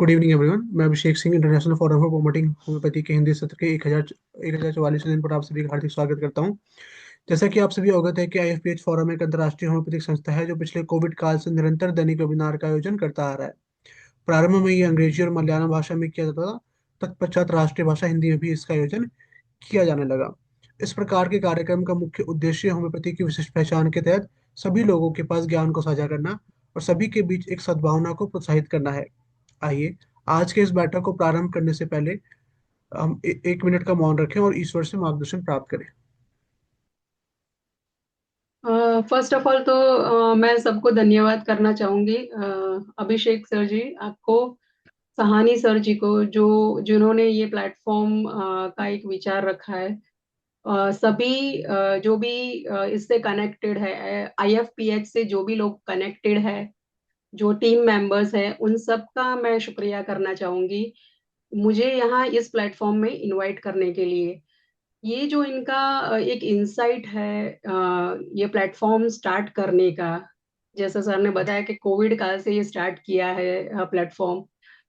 Good evening everyone. मैं Abhishek Singh international forum for promoting homeopathy के हिंदी सत्र के 1044 दिन पर आप सभी का हार्दिक स्वागत करता हूं। जैसा कि आप सभी अवगत है कि आईएफपीएच फोरम एक अंतर्राष्ट्रीय होम्योपैथिक संस्था है जो पिछले कोविड काल से निरंतर दैनिक वेबिनार का आयोजन करता आ रहा है। प्रारंभ में ये अंग्रेजी और मलयालम भाषा में किया जाता था। तत्पश्चात राष्ट्रीय भाषा हिंदी में भी इसका आयोजन किया जाने लगा। इस प्रकार के कार्यक्रम का मुख्य उद्देश्य होम्योपैथी की विशिष्ट पहचान के तहत सभी लोगों के पास ज्ञान को साझा करना और सभी के बीच एक सद्भावना को प्रोत्साहित करना है। आइए आज के इस बैठक को प्रारंभ करने से पहले हम 1 मिनट का मौन रखें और ईश्वर से मार्गदर्शन प्राप्त करें। फर्स्ट ऑफ ऑल तो मैं सबको धन्यवाद करना चाहूंगी, अभिषेक सर जी आपको, सहानी सर जी को, जो जिन्होंने ये प्लेटफॉर्म का एक विचार रखा है। सभी जो भी इससे कनेक्टेड है, आईएफपीएच से जो भी लोग कनेक्टेड है, जो टीम मेंबर्स हैं, उन सब का मैं शुक्रिया करना चाहूंगी मुझे यहाँ इस प्लेटफॉर्म में इनवाइट करने के लिए। ये जो इनका एक इंसाइट है, ये प्लेटफॉर्म स्टार्ट करने का, जैसा सर ने बताया कि कोविड काल से ये स्टार्ट किया है प्लेटफॉर्म।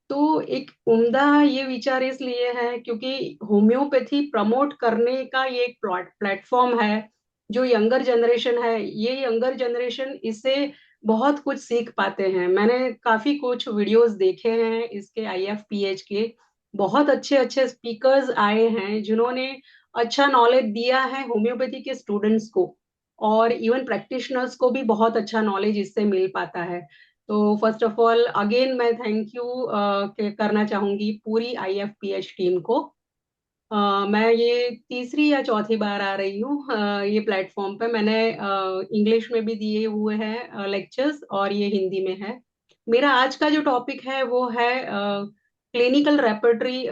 तो एक उम्दा ये विचार इसलिए है क्योंकि होम्योपैथी प्रमोट करने का ये एक प्लेटफॉर्म है। जो यंगर जनरेशन है, ये यंगर जनरेशन इससे बहुत कुछ सीख पाते हैं। मैंने काफी कुछ वीडियोस देखे हैं इसके, आईएफपीएच के बहुत अच्छे अच्छे स्पीकर्स आए हैं जिन्होंने अच्छा नॉलेज दिया है होम्योपैथी के स्टूडेंट्स को, और इवन प्रैक्टिशनर्स को भी बहुत अच्छा नॉलेज इससे मिल पाता है। तो फर्स्ट ऑफ ऑल अगेन मैं थैंक यू करना चाहूंगी पूरी आईएफपीएच टीम को। मैं ये तीसरी या चौथी बार आ रही हूँ ये प्लेटफॉर्म पे। मैंने इंग्लिश में भी दिए हुए हैं लेक्चर्स, और ये हिंदी में है। मेरा आज का जो टॉपिक है वो है क्लिनिकल रेपर्टरी।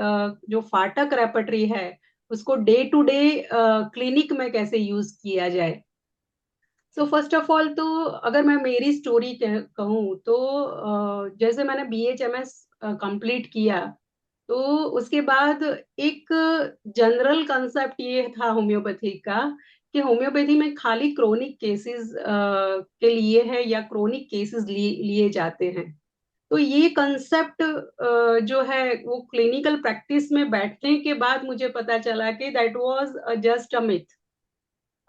जो फाटक रेपर्टरी है उसको डे टू डे क्लिनिक में कैसे यूज किया जाए। सो फर्स्ट ऑफ ऑल तो अगर मैं मेरी स्टोरी कहूँ तो जैसे मैंने बीएचएमएस कंप्लीट किया, तो उसके बाद एक जनरल कंसेप्ट ये था होम्योपैथी का कि होम्योपैथी में खाली क्रोनिक केसेस के लिए है या क्रोनिक केसेस लिए जाते हैं। तो ये कंसेप्ट जो है वो क्लिनिकल प्रैक्टिस में बैठने के बाद मुझे पता चला कि that was just a myth.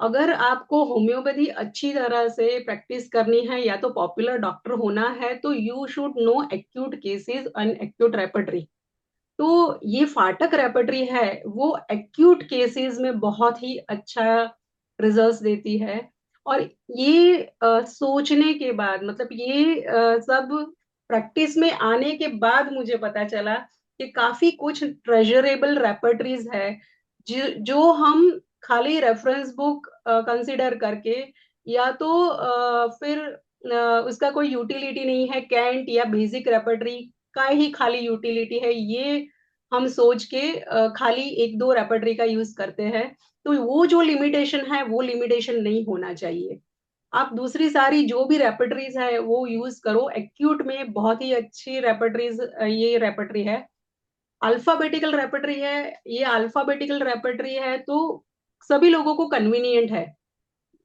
अगर आपको होम्योपैथी अच्छी तरह से प्रैक्टिस करनी है या तो पॉपुलर डॉक्टर होना है, तो you should know acute cases and acute repertory. तो ये फाटक रेपर्टरी है वो एक्यूट केसेस में बहुत ही अच्छा रिजल्ट्स देती है। और ये सोचने के बाद, मतलब ये सब प्रैक्टिस में आने के बाद मुझे पता चला कि काफी कुछ ट्रेजरेबल रेपर्टरीज है जो हम खाली रेफरेंस बुक कंसिडर करके, या तो फिर उसका कोई यूटिलिटी नहीं है, कैंट या बेसिक रेपर्टरी का ही खाली यूटिलिटी है, ये हम सोच के खाली एक दो रेपर्टरी का यूज करते हैं। तो वो जो लिमिटेशन है वो लिमिटेशन नहीं होना चाहिए। आप दूसरी सारी जो भी रेपर्टरीज है वो यूज करो। एक्यूट में बहुत ही अच्छी रेपर्टरीज, ये रेपर्टरी है, अल्फाबेटिकल रेपर्टरी है। ये अल्फाबेटिकल रेपर्टरी है तो सभी लोगों को कन्वीनियंट है,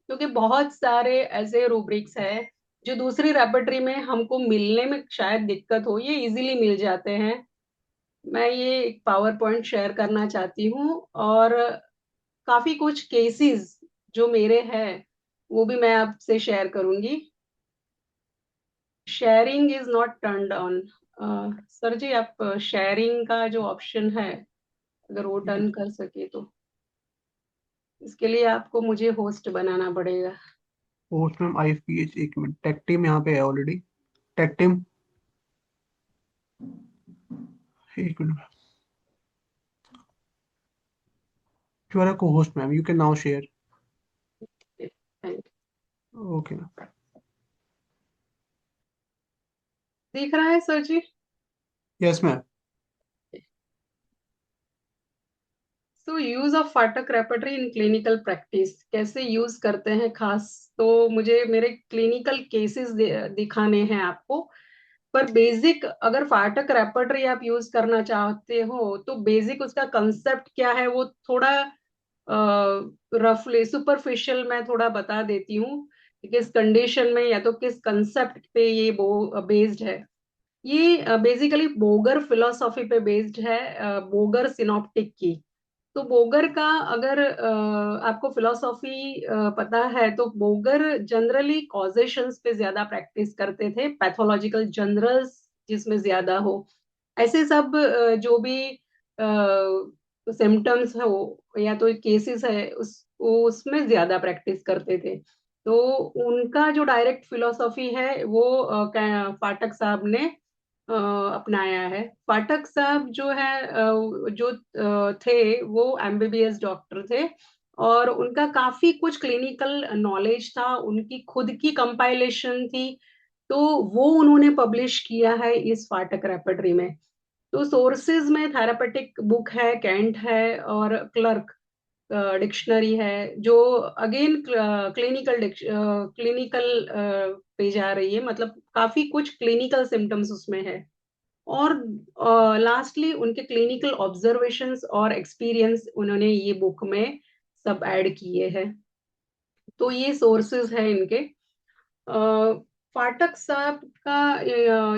क्योंकि बहुत सारे ऐसे रूब्रिक्स है जो दूसरी रेपर्टरी में हमको मिलने में शायद दिक्कत हो, ये इजीली मिल जाते हैं। मैं ये एक पावर पॉइंट शेयर करना चाहती हूँ, और काफी कुछ केसेस जो मेरे हैं वो भी मैं आपसे शेयर करूंगी। Sharing is not turned on. Sir जी, आप शेयरिंग का जो ऑप्शन है अगर वो टर्न कर सके तो। इसके लिए आपको मुझे होस्ट बनाना पड़ेगा। Post ma'am IFPH 1 minute tech team यहाँ पे है already. Tech team 1 minute. You are a co host ma'am, you can now share. Okay ma'am. दिख रहा है सर जी? Yes ma'am. So use of Phatak repertory in clinical practice कैसे use करते हैं खास, तो मुझे मेरे क्लिनिकल केसेस दिखाने हैं आपको। पर बेसिक अगर फाटक रेपर्टरी आप यूज करना चाहते हो तो बेसिक उसका कंसेप्ट क्या है वो थोड़ा रफली सुपरफिशियल मैं थोड़ा बता देती हूँ कि किस कंडीशन में या तो किस कंसेप्ट पे ये वो बेस्ड है। ये बेसिकली बोगर फिलोसॉफी पे बेस्ड है, बोगर सिनॉप्टिक की। तो बोगर का अगर आपको फिलोसॉफी पता है, तो बोगर जनरली कॉजेशंस पे ज्यादा प्रैक्टिस करते थे, पैथोलॉजिकल जनरल्स जिसमें ज्यादा हो, ऐसे सब जो भी सिम्टम्स हो या तो केसेस है उसमें ज्यादा प्रैक्टिस करते थे। तो उनका जो डायरेक्ट फिलोसॉफी है वो फाटक साहब ने अपनाया है। पाठक साहब जो है जो थे वो एमबीबीएस डॉक्टर थे, और उनका काफी कुछ क्लिनिकल नॉलेज था, उनकी खुद की कंपाइलेशन थी, तो वो उन्होंने पब्लिश किया है इस फाटक रेपर्टरी में। तो सोर्सेज में थेरापेटिक बुक है, कैंट है, और क्लर्क डिक्शनरी है, जो अगेन क्लिनिकल क्लिनिकल पे जा रही है, मतलब काफी कुछ क्लिनिकल सिम्टम्स उसमें है। और लास्टली उनके क्लिनिकल ऑब्जर्वेशंस और एक्सपीरियंस उन्होंने ये बुक में सब ऐड किए हैं। तो ये सोर्सेज है इनके। फाटक साहब का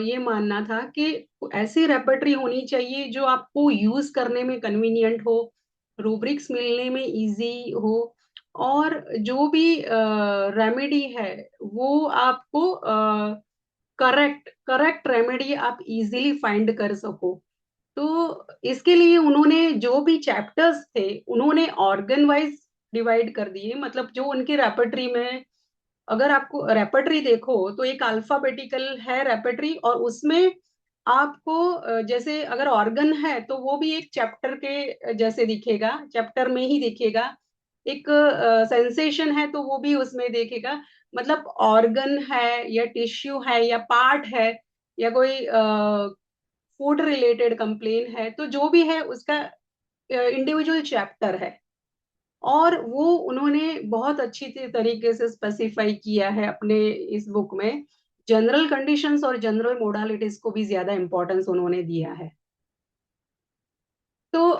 ये मानना था कि ऐसी रेपर्टरी होनी चाहिए जो आपको यूज करने में कन्वीनियंट हो, रूब्रिक्स मिलने में इजी हो, और जो भी रेमेडी है वो आपको करेक्ट करेक्ट रेमेडी आप इजीली फाइंड कर सको। तो इसके लिए उन्होंने जो भी चैप्टर्स थे उन्होंने ऑर्गन वाइज डिवाइड कर दिए, मतलब जो उनके रेपर्टरी में, अगर आपको रेपर्टरी देखो तो एक अल्फाबेटिकल है रेपर्टरी, और उसमें आपको जैसे अगर ऑर्गन है तो वो भी एक चैप्टर के जैसे दिखेगा, चैप्टर में ही दिखेगा। एक सेंसेशन है तो वो भी उसमें देखेगा, मतलब ऑर्गन है या टिश्यू है या पार्ट है या कोई फूड रिलेटेड कंप्लेन है, तो जो भी है उसका इंडिविजुअल चैप्टर है। और वो उन्होंने बहुत अच्छी तरीके से स्पेसिफाई किया है अपने इस बुक में। जनरल कंडीशंस और जनरल मोडालिटीज को भी ज्यादा इंपॉर्टेंस उन्होंने दिया है। तो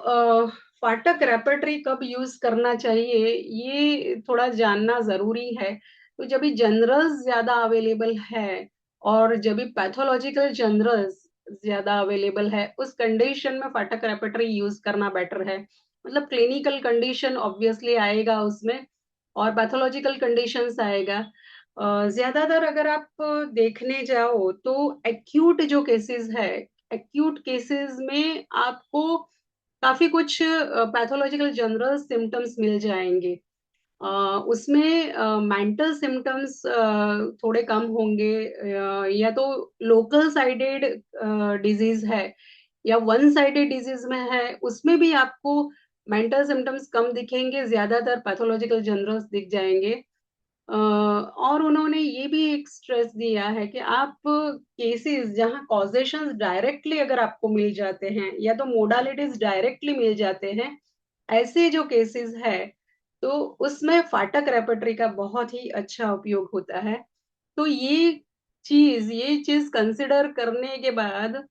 फाटक रेपर्टरी कब यूज करना चाहिए ये थोड़ा जानना जरूरी है। तो जब भी जनरल्स ज्यादा अवेलेबल है और जब भी पैथोलॉजिकल जनरल्स ज्यादा अवेलेबल है, उस कंडीशन में फाटक रेपर्टरी यूज करना बेटर है। मतलब क्लिनिकल कंडीशन ऑब्वियसली आएगा उसमें, और पैथोलॉजिकल कंडीशंस आएगा। ज्यादातर अगर आप देखने जाओ तो एक्यूट जो केसेस है, एक्यूट केसेस में आपको काफी कुछ पैथोलॉजिकल जनरल सिम्टम्स मिल जाएंगे। अ, उसमें मेंटल सिम्टम्स थोड़े कम होंगे, या तो लोकल साइडेड डिजीज है या वन साइडेड डिजीज में है, उसमें भी आपको मेंटल सिम्टम्स कम दिखेंगे, ज्यादातर पैथोलॉजिकल जनरल्स दिख जाएंगे। और उन्होंने ये भी एक स्ट्रेस दिया है कि आप केसेस जहां कॉजेशंस डायरेक्टली अगर आपको मिल जाते हैं या तो मोडालिटीज डायरेक्टली मिल जाते हैं, ऐसे जो केसेस है, तो उसमें फाटक रेपर्टरी का बहुत ही अच्छा उपयोग होता है। तो ये चीज कंसिडर करने के बाद,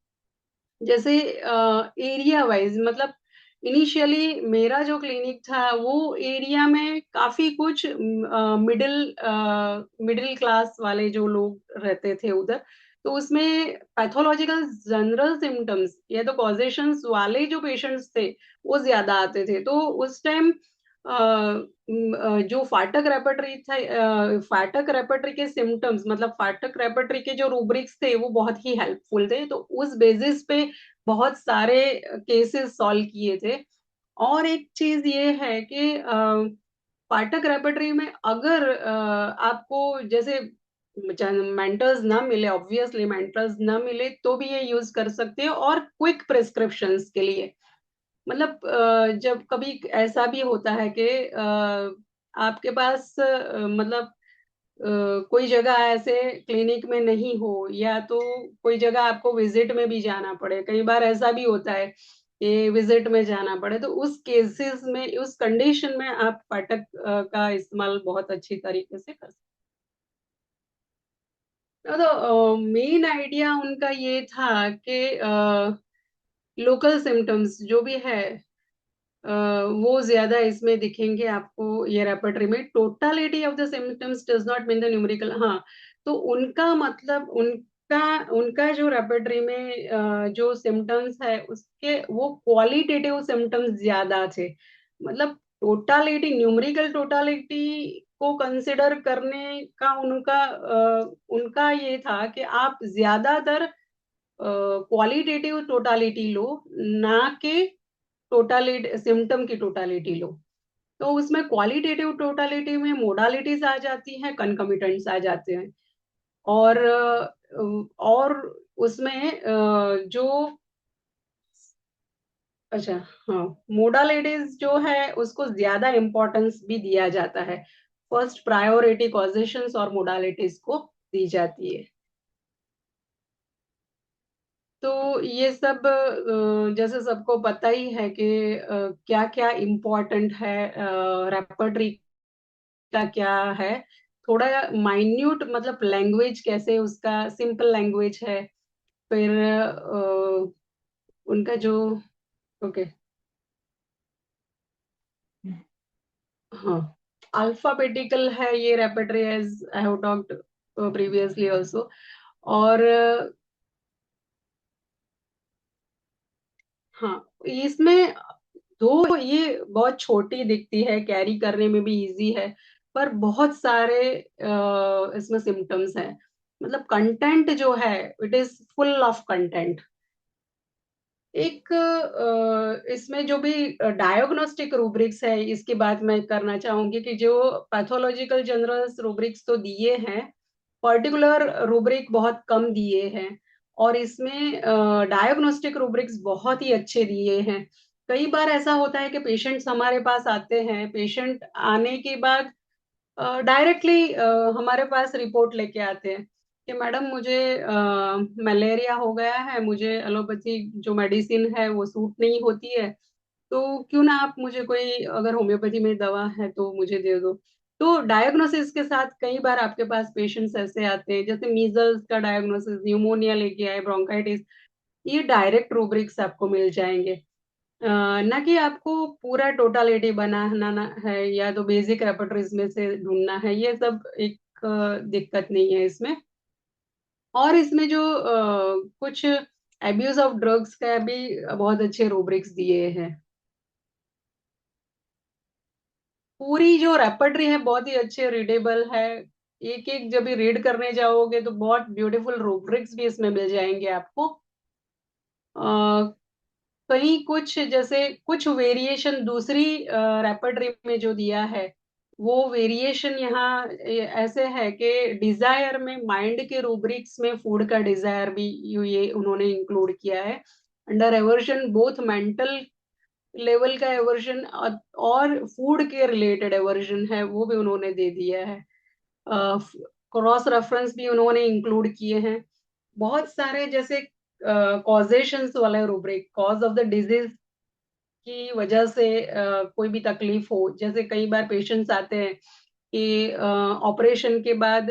जैसे एरिया वाइज, मतलब इनिशियली मेरा जो क्लिनिक था वो एरिया में काफी कुछ मिडिल मिडिल क्लास वाले जो लोग रहते थे उधर। तो उसमें पैथोलॉजिकल जनरल सिम्टम्स या तो कॉजेशंस वाले जो पेशेंट्स थे वो ज्यादा आते थे। तो उस टाइम जो फाटक रेपर्टरी था, फाटक रेपर्टरी के सिम्टम्स, मतलब फाटक रेपर्टरी के जो रूब्रिक्स थे वो बहुत ही हेल्पफुल थे, तो उस बेसिस पे बहुत सारे केसेस सॉल्व किए थे। और एक चीज ये है कि फाटक रेपर्टरी में अगर आपको जैसे मेंटर्स ना मिले, ऑब्वियसली मेंटर्स ना मिले तो भी ये यूज कर सकते हो, और क्विक प्रिस्क्रिप्शंस के लिए, मतलब जब कभी ऐसा भी होता है कि आपके पास मतलब कोई जगह ऐसे क्लिनिक में नहीं हो, या तो कोई जगह आपको विजिट में भी जाना पड़े, कई बार ऐसा भी होता है कि विजिट में जाना पड़े, तो उस केसेस में, उस कंडीशन में आप फाटक का इस्तेमाल बहुत अच्छी तरीके से कर सकते हो। तो मेन आइडिया उनका ये था कि लोकल सिम्टम्स जो भी है वो ज्यादा इसमें दिखेंगे आपको ये रेपर्टरी में। Totality of the symptoms does not mean the numerical, हाँ। तो उनका मतलब, उन उसका उनका जो रेपर्टरी में जो सिम्टम्स है उसके वो क्वालिटेटिव सिम्टम्स ज्यादा थे। मतलब टोटालिटी, न्यूमेरिकल टोटालिटी को कंसिडर करने का उनका ये था कि आप ज्यादातर क्वालिटेटिव टोटालिटी लो, ना कि टोटालिटी सिम्टम की टोटालिटी लो। तो उसमें क्वालिटेटिव टोटालिटी में मोडालिटीज आ जाती हैं, कंकमिटेंट्स आ जाते हैं। और उसमें जो, अच्छा, हाँ, मोडालिटीज जो है उसको ज्यादा इम्पोर्टेंस भी दिया जाता है। फर्स्ट प्रायोरिटी कॉजेशंस और मोडालिटीज को दी जाती है। तो ये सब जैसे सबको पता ही है कि क्या क्या इम्पोर्टेंट है, रेपर्टरी का क्या है, थोड़ा माइन्यूट, मतलब लैंग्वेज कैसे, उसका सिंपल लैंग्वेज है। फिर उनका जो, ओके, हाँ, अल्फाबेटिकल है ये repertory, as I have talked previously also. और हाँ, इसमें दो, ये बहुत छोटी दिखती है, कैरी करने में भी इजी है, पर बहुत सारे इसमें सिम्टम्स हैं। मतलब कंटेंट जो है, it is full of content. एक इसमें जो भी डायग्नोस्टिक रूब्रिक्स है, इसकी बात मैं करना चाहूंगी कि जो पैथोलॉजिकल जनरल्स रूब्रिक्स तो दिए हैं, पर्टिकुलर रूब्रिक बहुत कम दिए हैं। और इसमें डायग्नोस्टिक रूब्रिक्स बहुत ही अच्छे दिए हैं। कई बार ऐसा होता है कि पेशेंट्स हमारे पास आते हैं, पेशेंट आने के बाद डायरेक्टली हमारे पास रिपोर्ट लेके आते हैं कि मैडम मुझे मलेरिया हो गया है, मुझे एलोपैथी जो मेडिसिन है वो सूट नहीं होती है, तो क्यों ना आप मुझे कोई, अगर होम्योपैथी में दवा है तो मुझे दे दो। तो डायग्नोसिस के साथ कई बार आपके पास पेशेंट्स ऐसे आते हैं, जैसे मीजल्स का डायग्नोसिस, न्यूमोनिया लेके आए, ब्रोंकाइटिस, ये डायरेक्ट रूब्रिक्स आपको मिल जाएंगे। ना कि आपको पूरा टोटालिटी बनाना है या तो बेसिक रेपर्टरीज में से ढूंढना है, ये सब एक दिक्कत नहीं है इसमें। और इसमें जो कुछ एब्यूज ऑफ ड्रग्स का भी बहुत अच्छे रूब्रिक्स दिए हैं। पूरी जो रेपर्टरी है बहुत ही अच्छे रीडेबल है। एक एक जब भी रीड करने जाओगे तो बहुत ब्यूटीफुल रूब्रिक्स भी इसमें मिल जाएंगे आपको। कहीं कुछ, जैसे कुछ वेरिएशन दूसरी रेपर्टरी में जो दिया है, वो वेरिएशन यहाँ ऐसे है कि डिजायर में, माइंड के रूब्रिक्स में फूड का डिजायर भी ये उन्होंने इंक्लूड किया है। Under aversion both mental level का एवर्जन और फूड के रिलेटेड एवर्जन है, वो भी उन्होंने दे दिया है। क्रॉस रेफरेंस भी उन्होंने इंक्लूड किए हैं बहुत सारे, जैसे कॉजेशंस वाले rubric, cause of the disease की वजह से कोई भी तकलीफ हो, जैसे कई बार पेशेंट्स आते हैं कि ऑपरेशन के बाद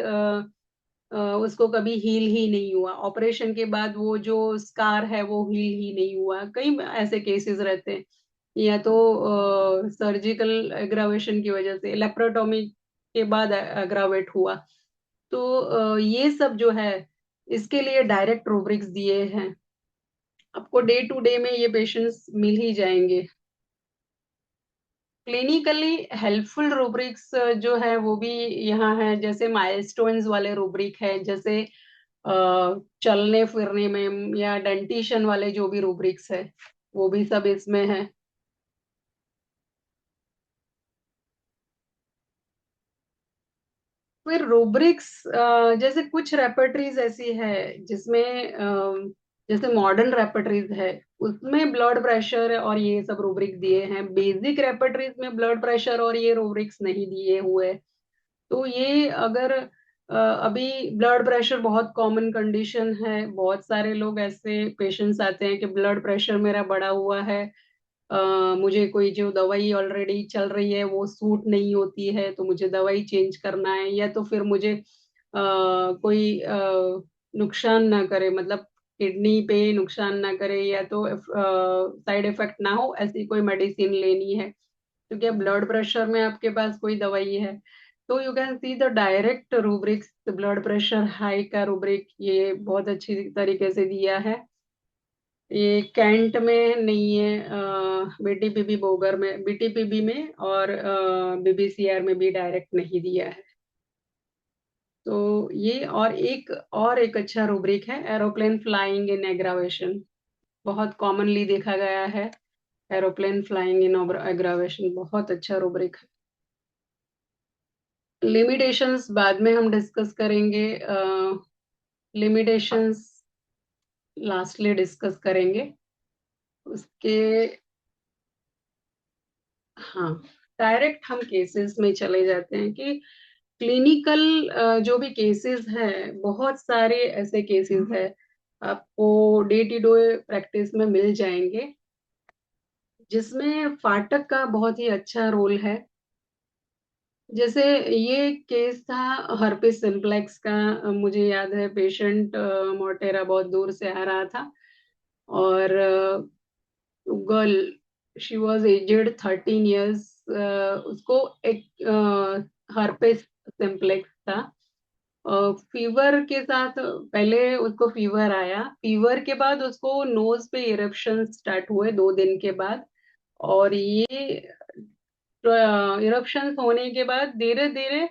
उसको कभी हील ही नहीं हुआ, ऑपरेशन के बाद वो जो स्कार है वो हील ही नहीं हुआ, कई ऐसे केसेस रहते हैं। या तो सर्जिकल एग्रावेशन की वजह से, लेप्रोटोमी के बाद एग्रावेट हुआ। तो ये सब जो है, इसके लिए डायरेक्ट रूब्रिक्स दिए हैं। आपको डे टू डे में ये पेशेंट्स मिल ही जाएंगे। क्लिनिकली हेल्पफुल रूब्रिक्स जो है वो भी यहाँ है, जैसे माइलस्टोन्स वाले रूब्रिक है, जैसे चलने फिरने में, या डेंटिशन वाले जो भी रूब्रिक्स है, वो भी सब इसमें है। फिर रूब्रिक्स, जैसे कुछ रेपर्टरीज ऐसी है जिसमें जैसे मॉडर्न रेपर्टरीज है, उसमें ब्लड प्रेशर और ये सब रूब्रिक दिए हैं। बेसिक रेपर्टरीज में ब्लड प्रेशर और ये रूब्रिक्स नहीं दिए हुए। तो ये अगर अभी ब्लड प्रेशर बहुत कॉमन कंडीशन है, बहुत सारे लोग ऐसे पेशेंट्स आते हैं कि ब्लड प्रेशर मेरा बढ़ा हुआ है, मुझे कोई जो दवाई ऑलरेडी चल रही है वो सूट नहीं होती है, तो मुझे दवाई चेंज करना है, या तो फिर मुझे कोई नुकसान ना करे, मतलब किडनी पे नुकसान ना करे, या तो साइड इफेक्ट ना हो, ऐसी कोई मेडिसिन लेनी है, क्योंकि ब्लड प्रेशर में आपके पास कोई दवाई है। तो you can see the direct rubrics, blood pressure high का रूब्रिक ये बहुत अच्छी तरीके से दिया है। ये कैंट में नहीं है, बीटीपीबी बोगर में, बीटीपीबी में और बीबीसीआर में भी डायरेक्ट नहीं दिया है। तो ये और एक अच्छा रूब्रिक है, एरोप्लेन फ्लाइंग इन एग्रावेशन। बहुत कॉमनली देखा गया है एरोप्लेन फ्लाइंग इन एग्रावेशन, बहुत अच्छा रूब्रिक है। लिमिटेशंस बाद में हम डिस्कस करेंगे, लिमिटेशंस लास्टली डिस्कस करेंगे उसके। हाँ, डायरेक्ट हम केसेस में चले जाते हैं कि क्लिनिकल जो भी केसेस हैं, बहुत सारे ऐसे केसेस हैं आपको डे टू डे प्रैक्टिस में मिल जाएंगे जिसमें फाटक का बहुत ही अच्छा रोल है। जैसे ये केस था हर्पिस सिम्प्लेक्स का, मुझे याद है पेशेंट मोटेरा बहुत दूर से आ रहा था और girl, she was aged 13 years, उसको एक हर्पिस सिम्प्लेक्स था। फीवर के साथ पहले उसको फीवर आया, फीवर के बाद उसको नोज पे इरप्शन स्टार्ट हुए 2 दिन के बाद, और ये इरप्शन होने के बाद धीरे धीरे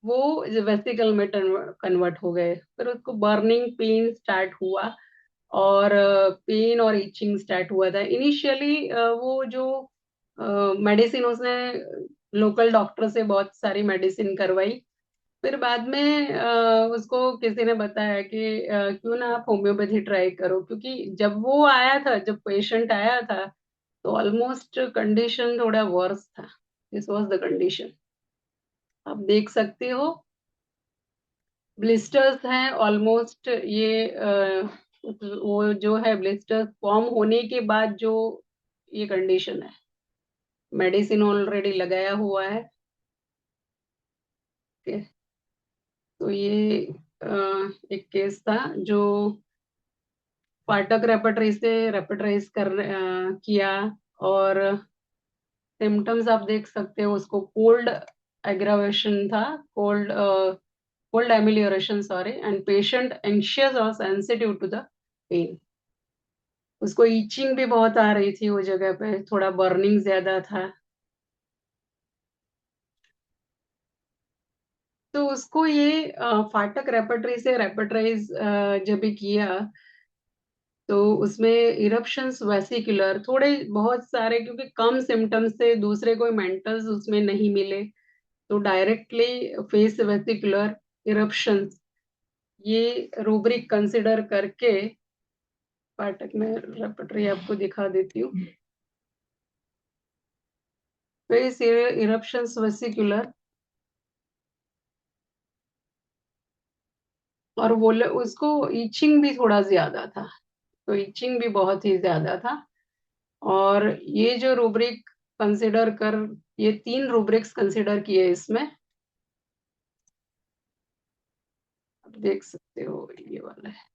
वो वेसिकल में कन्वर्ट हो गए। फिर उसको बर्निंग पेन स्टार्ट हुआ और पेन और इचिंग स्टार्ट हुआ था इनिशियली। वो जो मेडिसिन उसने लोकल डॉक्टर से बहुत सारी मेडिसिन करवाई। फिर बाद में उसको किसी ने बताया कि क्यों ना आप होम्योपैथी ट्राई करो, क्योंकि जब वो आया था, जब पेशेंट आया था तो ऑलमोस्ट कंडीशन थोड़ा वर्स था। दिस वाज द कंडीशन, आप देख सकते हो। ब्लिस्टर्स हैं ऑलमोस्ट, ये वो जो है ब्लिस्टर्स फॉर्म होने के बाद जो ये कंडीशन है, मेडिसिन ऑलरेडी लगाया हुआ है। Okay? तो ये एक केस था जो फाटक रेपर्टरी से रेपर्टराइज किया, और सिम्टम्स आप देख सकते हो उसको कोल्ड एग्रावेशन था, cold cold amelioration sorry, and patient anxious और सेंसिटिव टू द पेन। उसको ईचिंग भी बहुत आ रही थी, वो जगह पे थोड़ा बर्निंग ज्यादा था। तो उसको ये फाटक रेपर्टरी से रेपर्टराइज जब भी किया तो उसमें इरप्शंस वेसिकुलर थोड़े बहुत सारे, क्योंकि कम सिम्टम्स से दूसरे कोई मेंटल्स उसमें नहीं मिले, तो डायरेक्टली फेस वेसिकुलर इरप्शंस ये रूब्रिक कंसिडर करके फाटक में रेपर्टरी आपको दिखा देती हूँ। फेस इरप्शंस वेसिकुलर, और वो उसको ईचिंग भी थोड़ा ज्यादा था, तो ईचिंग भी बहुत ही ज्यादा था। और ये जो रूब्रिक कंसिडर कर, ये 3 रूब्रिक्स कंसिडर किए इसमें, आप देख सकते हो ये वाला है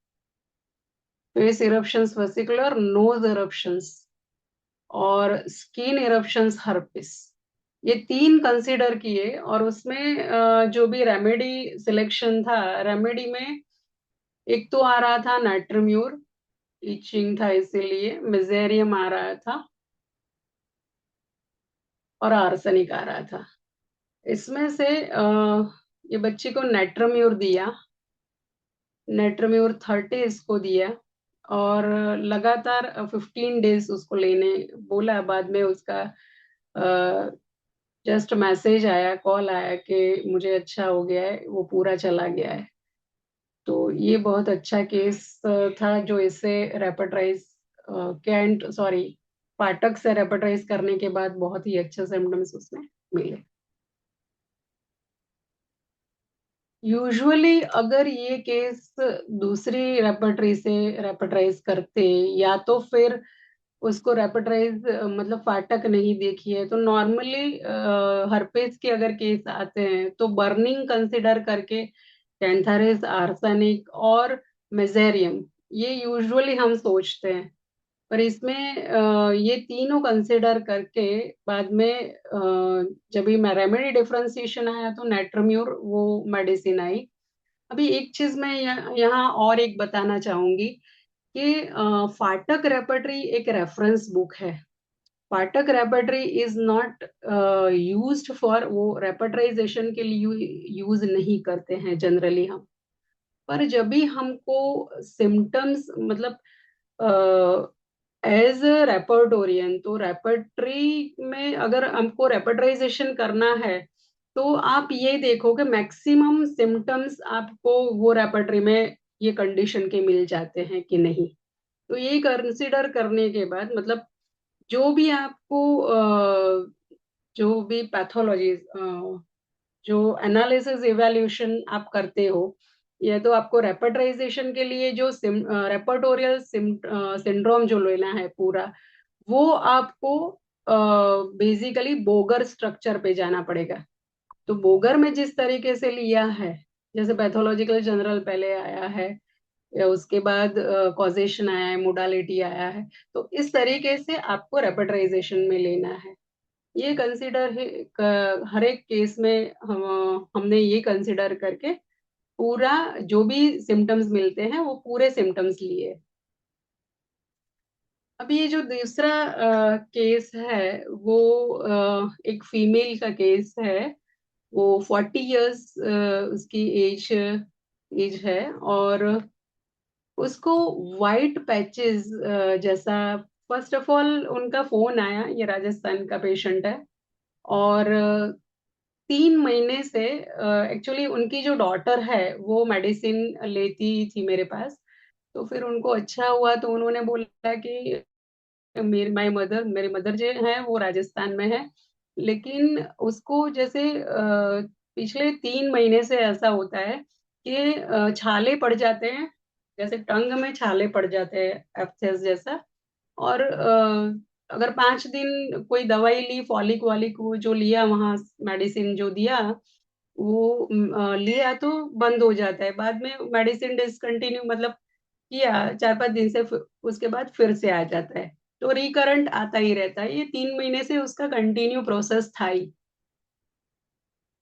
face eruptions vesicular, nose eruptions और स्किन इरप्शंस हर्पिस, ये 3 कंसिडर किए। और उसमें जो भी रेमेडी सिलेक्शन था, रेमेडी में एक तो आ रहा था नाइट्रम्यूर, इचिंग था इसीलिए, मेजेरियम आ रहा था और आर्सेनिक आ रहा था। इसमें से ये बच्ची को नेट्रम्यूर दिया, नेट्रम्यूर 30 इसको दिया, और लगातार 15 डेज उसको लेने बोला। बाद में उसका जस्ट मैसेज आया, कॉल आया कि मुझे अच्छा हो गया है, वो पूरा चला गया है। तो ये बहुत अच्छा केस था जो इसे रेपर्टराइज कैंट सॉरी फाटक से रेपर्टराइज करने के बाद बहुत ही अच्छे सिम्टम्स उसमें मिले। यूजुअली अगर ये केस दूसरी रेपर्टरी से रेपर्टराइज करते, या तो फिर उसको रेपर्टराइज मतलब फाटक नहीं देखी है, तो नॉर्मली हर्पेस के अगर केस आते हैं तो बर्निंग कंसिडर करके कैंथारिस, आर्सेनिक और मेजेरियम, ये यूजुअली हम सोचते हैं। पर इसमें ये तीनों कंसिडर करके बाद में जब भी रेमेडी डिफरेंशिएशन आया तो नेट्रम्यूर वो मेडिसिन आई। अभी एक चीज मैं यहाँ और एक बताना चाहूंगी कि फाटक रेपर्टरी एक रेफरेंस बुक है। फाटक repertory is not used for, वो रेपर्टराइजेशन के लिए यूज नहीं करते हैं जनरली हम। पर जब भी हमको सिम्टम्स मतलब एज अ रेपर्टोरियन, तो रेपर्टरी में अगर हमको रेपर्टराइजेशन करना है तो आप ये देखो कि मैक्सिमम सिम्टम्स आपको वो रेपर्टरी में ये कंडीशन के मिल जाते हैं कि नहीं। तो ये कंसिडर करने के बाद मतलब जो भी आपको जो भी पैथोलॉजी, जो एनालिसिस इवैल्यूएशन आप करते हो, या तो आपको रेपर्टराइजेशन के लिए जो रेपर्टोरियल सिंड्रोम जो लेना है पूरा, वो आपको बेसिकली बोगर स्ट्रक्चर पे जाना पड़ेगा। तो बोगर में जिस तरीके से लिया है, जैसे पैथोलॉजिकल जनरल पहले आया है, या उसके बाद कॉजेशन आया है, मोडालिटी आया है, तो इस तरीके से आपको रेपर्टराइजेशन में लेना है। ये कंसिडर है हर एक केस में हमने ये कंसिडर करके पूरा जो भी सिम्टम्स मिलते हैं वो पूरे सिम्टम्स लिए। अब ये जो दूसरा केस है वो एक फीमेल का केस है। वो 40 इयर्स उसकी एज एज है, और उसको वाइट पैचेस जैसा। फर्स्ट ऑफ ऑल उनका फोन आया, ये राजस्थान का पेशेंट है, और 3 महीने से एक्चुअली उनकी जो डॉटर है वो मेडिसिन लेती थी मेरे पास। तो फिर उनको अच्छा हुआ तो उन्होंने बोला कि मेरी मदर जो है वो राजस्थान में है, लेकिन उसको जैसे पिछले 3 महीने से ऐसा होता है कि छाले पड़ जाते हैं, जैसे टंग में छाले पड़ जाते हैं एब्सेस जैसा। और अगर 5 दिन कोई दवाई ली, फॉलिक वालिक वो जो लिया वहां, मेडिसिन जो दिया वो लिया तो बंद हो जाता है, बाद में मेडिसिन डिसकंटिन्यू मतलब किया 4-5 दिन से, उसके बाद फिर से आ जाता है। तो रिकरेंट आता ही रहता है, ये 3 महीने से उसका कंटिन्यू प्रोसेस था ही।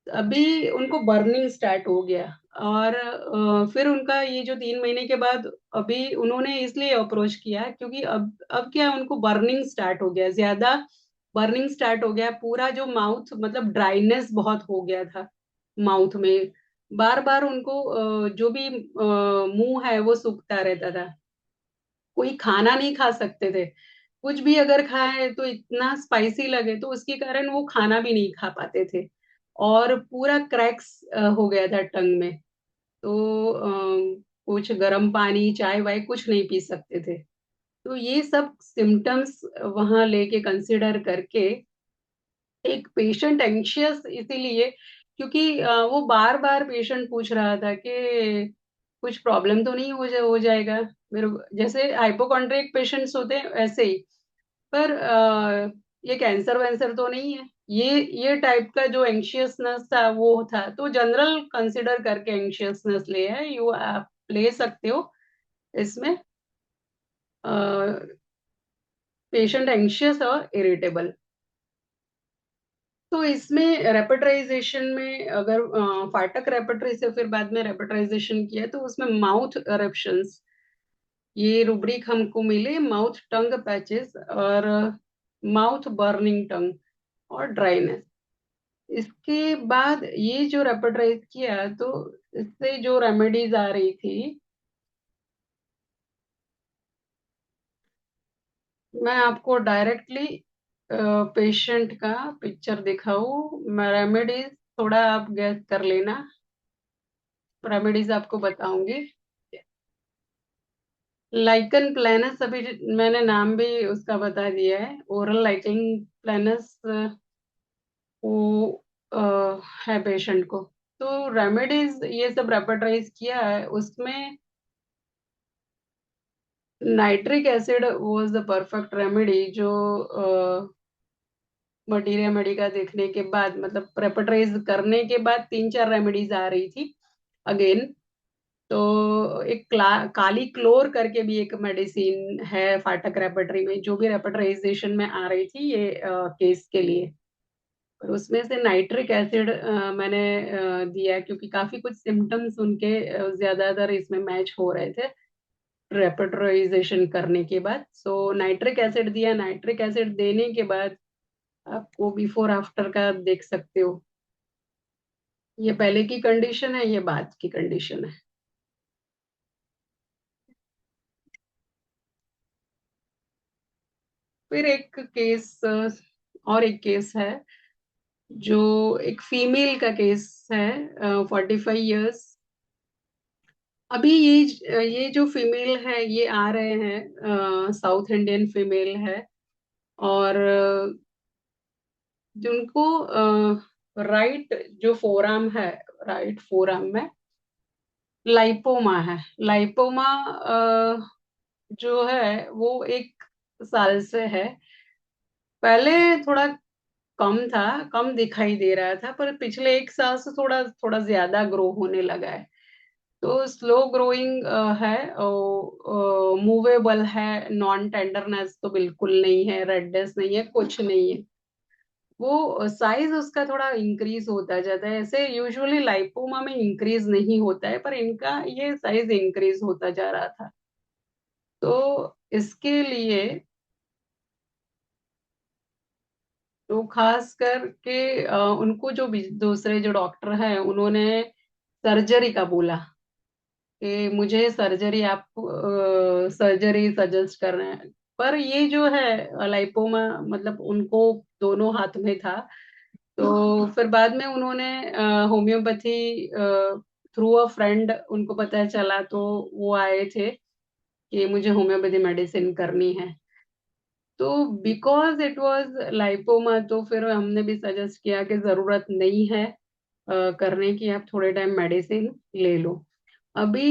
अभी उनको बर्निंग स्टार्ट हो गया, और फिर उनका ये जो 3 महीने के बाद अभी उन्होंने इसलिए अप्रोच किया क्योंकि अब क्या उनको बर्निंग स्टार्ट हो गया, ज्यादा बर्निंग स्टार्ट हो गया, पूरा जो माउथ मतलब ड्राइनेस बहुत हो गया था माउथ में। बार बार उनको जो भी मुंह है वो सूखता रहता था, कोई खाना नहीं खा सकते थे। कुछ भी अगर खाए तो इतना स्पाइसी लगे तो उसके कारण वो खाना भी नहीं खा पाते थे, और पूरा क्रैक्स हो गया था टंग में। तो कुछ गर्म पानी चाय वाय कुछ नहीं पी सकते थे। तो ये सब सिम्टम्स वहां लेके कंसिडर करके एक पेशेंट एंशियस इसीलिए क्योंकि वो बार बार पेशेंट पूछ रहा था कि कुछ प्रॉब्लम तो नहीं हो जाएगा मेरे जैसे हाइपोकॉन्ड्रिक पेशेंट्स होते हैं ऐसे ही। पर ये कैंसर वैंसर तो नहीं है, ये टाइप का जो एंशियसनेस था वो था, तो जनरल कंसिडर करके एंशियसनेस ले है, यू आप ले सकते हो इसमें। पेशेंट एंशियस और इरिटेबल। तो इसमें रेपेट्राइजेशन में अगर फाटक रेपेट्री से फिर बाद में रेपेट्राइजेशन किया तो उसमें माउथ eruptions, ये रुब्रिक हमको मिले, माउथ टंग पैचेस और माउथ बर्निंग टंग और ड्राइनेस। इसके बाद ये जो रेपेट्राइज किया तो इससे जो रेमेडीज आ रही थी, मैं आपको डायरेक्टली पेशेंट का पिक्चर दिखाऊं, रेमेडीज थोड़ा आप गैस कर लेना, रेमेडीज आपको बताऊंगी। लाइकन प्लानस, अभी मैंने नाम भी उसका बता दिया है, ओरल लाइकन प्लानस वो है पेशेंट को। तो रेमेडीज ये सब रेपर्टाइज किया है, उसमें nitric acid was the perfect remedy, जो मटीरिया मेडिका देखने के बाद मतलब रेपर्टाइज करने के बाद 3-4 रेमेडीज आ रही थी अगेन। तो एक काली क्लोर करके भी एक मेडिसिन है फाटक रेपर्टरी में, जो भी रेपर्टराइजेशन में आ रही थी ये केस के लिए। और उसमें से नाइट्रिक एसिड मैंने दिया, क्योंकि काफी कुछ सिम्टम्स उनके ज्यादातर इसमें मैच हो रहे थे रेपर्टराइजेशन करने के बाद। सो नाइट्रिक एसिड दिया। नाइट्रिक एसिड देने के बाद आपको बिफोर आफ्टर का देख सकते हो। ये पहले की कंडीशन है, ये बाद की कंडीशन है। फिर एक केस, और एक केस है जो एक फीमेल का केस है, 45 इयर्स। अभी ये जो फीमेल है ये आ रहे हैं, साउथ इंडियन फीमेल है। और जिनको राइट जो फोराम है, राइट फोराम में लाइपोमा है। लाइपोमा जो है वो 1 साल से है। पहले थोड़ा कम था, कम दिखाई दे रहा था, पर पिछले 1 साल से थोड़ा थोड़ा ज्यादा ग्रो होने लगा है। तो स्लो ग्रोइंग है, मूवेबल है, नॉन टेंडरनेस तो बिल्कुल नहीं है, रेडनेस नहीं है, कुछ नहीं है। वो साइज उसका थोड़ा इंक्रीज होता जाता है। ऐसे यूजुअली लाइपोमा में इंक्रीज नहीं होता है, पर इनका ये साइज इंक्रीज होता जा रहा था। तो इसके लिए तो खास करके उनको जो दूसरे जो डॉक्टर हैं उन्होंने सर्जरी का बोला कि मुझे सर्जरी, आप सर्जरी सजेस्ट कर रहे हैं। पर ये जो है लाइपोमा, मतलब उनको दोनों हाथ में था। तो फिर बाद में उन्होंने होम्योपैथी थ्रू अ फ्रेंड उनको पता चला, तो वो आए थे कि मुझे होम्योपैथी मेडिसिन करनी है। तो बिकॉज इट वाज लाइपोमा, तो फिर हमने भी सजेस्ट किया कि जरूरत नहीं है करने की, आप थोड़े टाइम मेडिसिन ले लो। अभी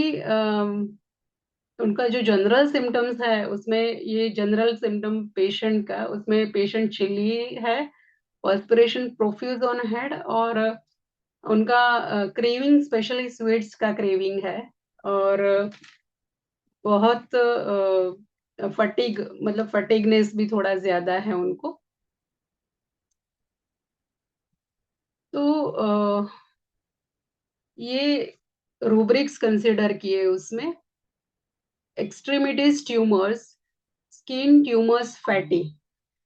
उनका जो जनरल सिम्टम्स है उसमें, ये जनरल सिम्टम पेशेंट का, उसमें पेशेंट चिली है, पर्सपिरेशन प्रोफ्यूज ऑन हेड, और उनका क्रेविंग स्पेशली स्वीट्स का क्रेविंग है। और बहुत फटीग, मतलब फटीगनेस भी थोड़ा ज्यादा है उनको। तो ये रूब्रिक्स कंसिडर किए उसमें: extremities tumours, skin tumours, fatty.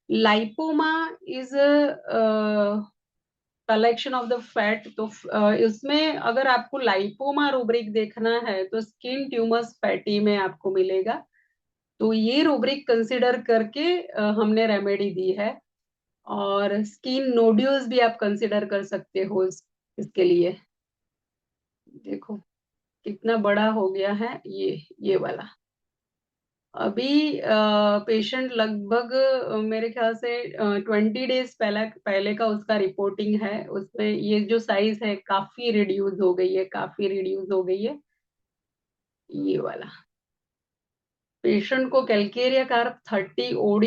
Lipoma is collection of the fat. तो इसमें अगर आपको लाइपोमा रूब्रिक देखना है तो स्किन ट्यूमर्स फैटी में आपको मिलेगा। तो ये रूब्रिक कंसिडर करके हमने रेमेडी दी है। और स्किन नोड्यूल्स भी आप कंसिडर कर सकते हो इसके लिए। देखो कितना बड़ा हो गया है ये वाला। अभी पेशेंट लगभग मेरे ख्याल से 20 डेज पहले पहले का उसका रिपोर्टिंग है। उसमें ये जो साइज है काफी रिड्यूस हो गई है, काफी रिड्यूस हो गई है ये वाला। पेशेंट को कैलकेरिया कार्प 30 OD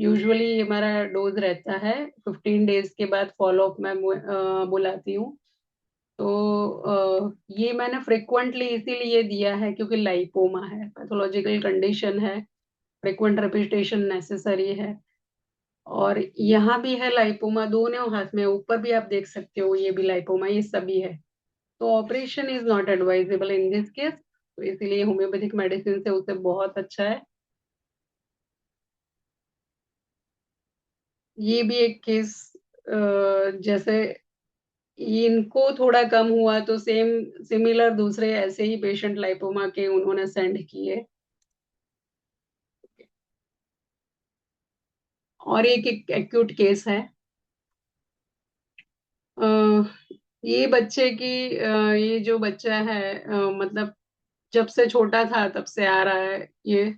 यूजुअली हमारा डोज रहता है। 15 डेज के बाद फॉलोअप में बुलाती हूँ। तो ये मैंने फ्रिक्वेंटली इसीलिए दिया है क्योंकि लाइपोमा है, पैथोलॉजिकल कंडीशन है, फ्रिक्वेंट रेपिटेशन नेसेसरी है। और यहाँ भी है लाइपोमा, दोनों हाथ में, ऊपर भी आप देख सकते हो, ये भी लाइपोमा, ये सभी है। तो operation is not advisable in this case. तो इसीलिए होम्योपैथिक मेडिसिन से उसे बहुत अच्छा है। ये भी एक केस, जैसे इनको थोड़ा कम हुआ तो सेम सिमिलर दूसरे ऐसे ही पेशेंट लाइपोमा के उन्होंने सेंड किए। और एक एक्यूट केस है। अ, ये बच्चे की, ये जो बच्चा है, मतलब जब से छोटा था तब से आ रहा है ये।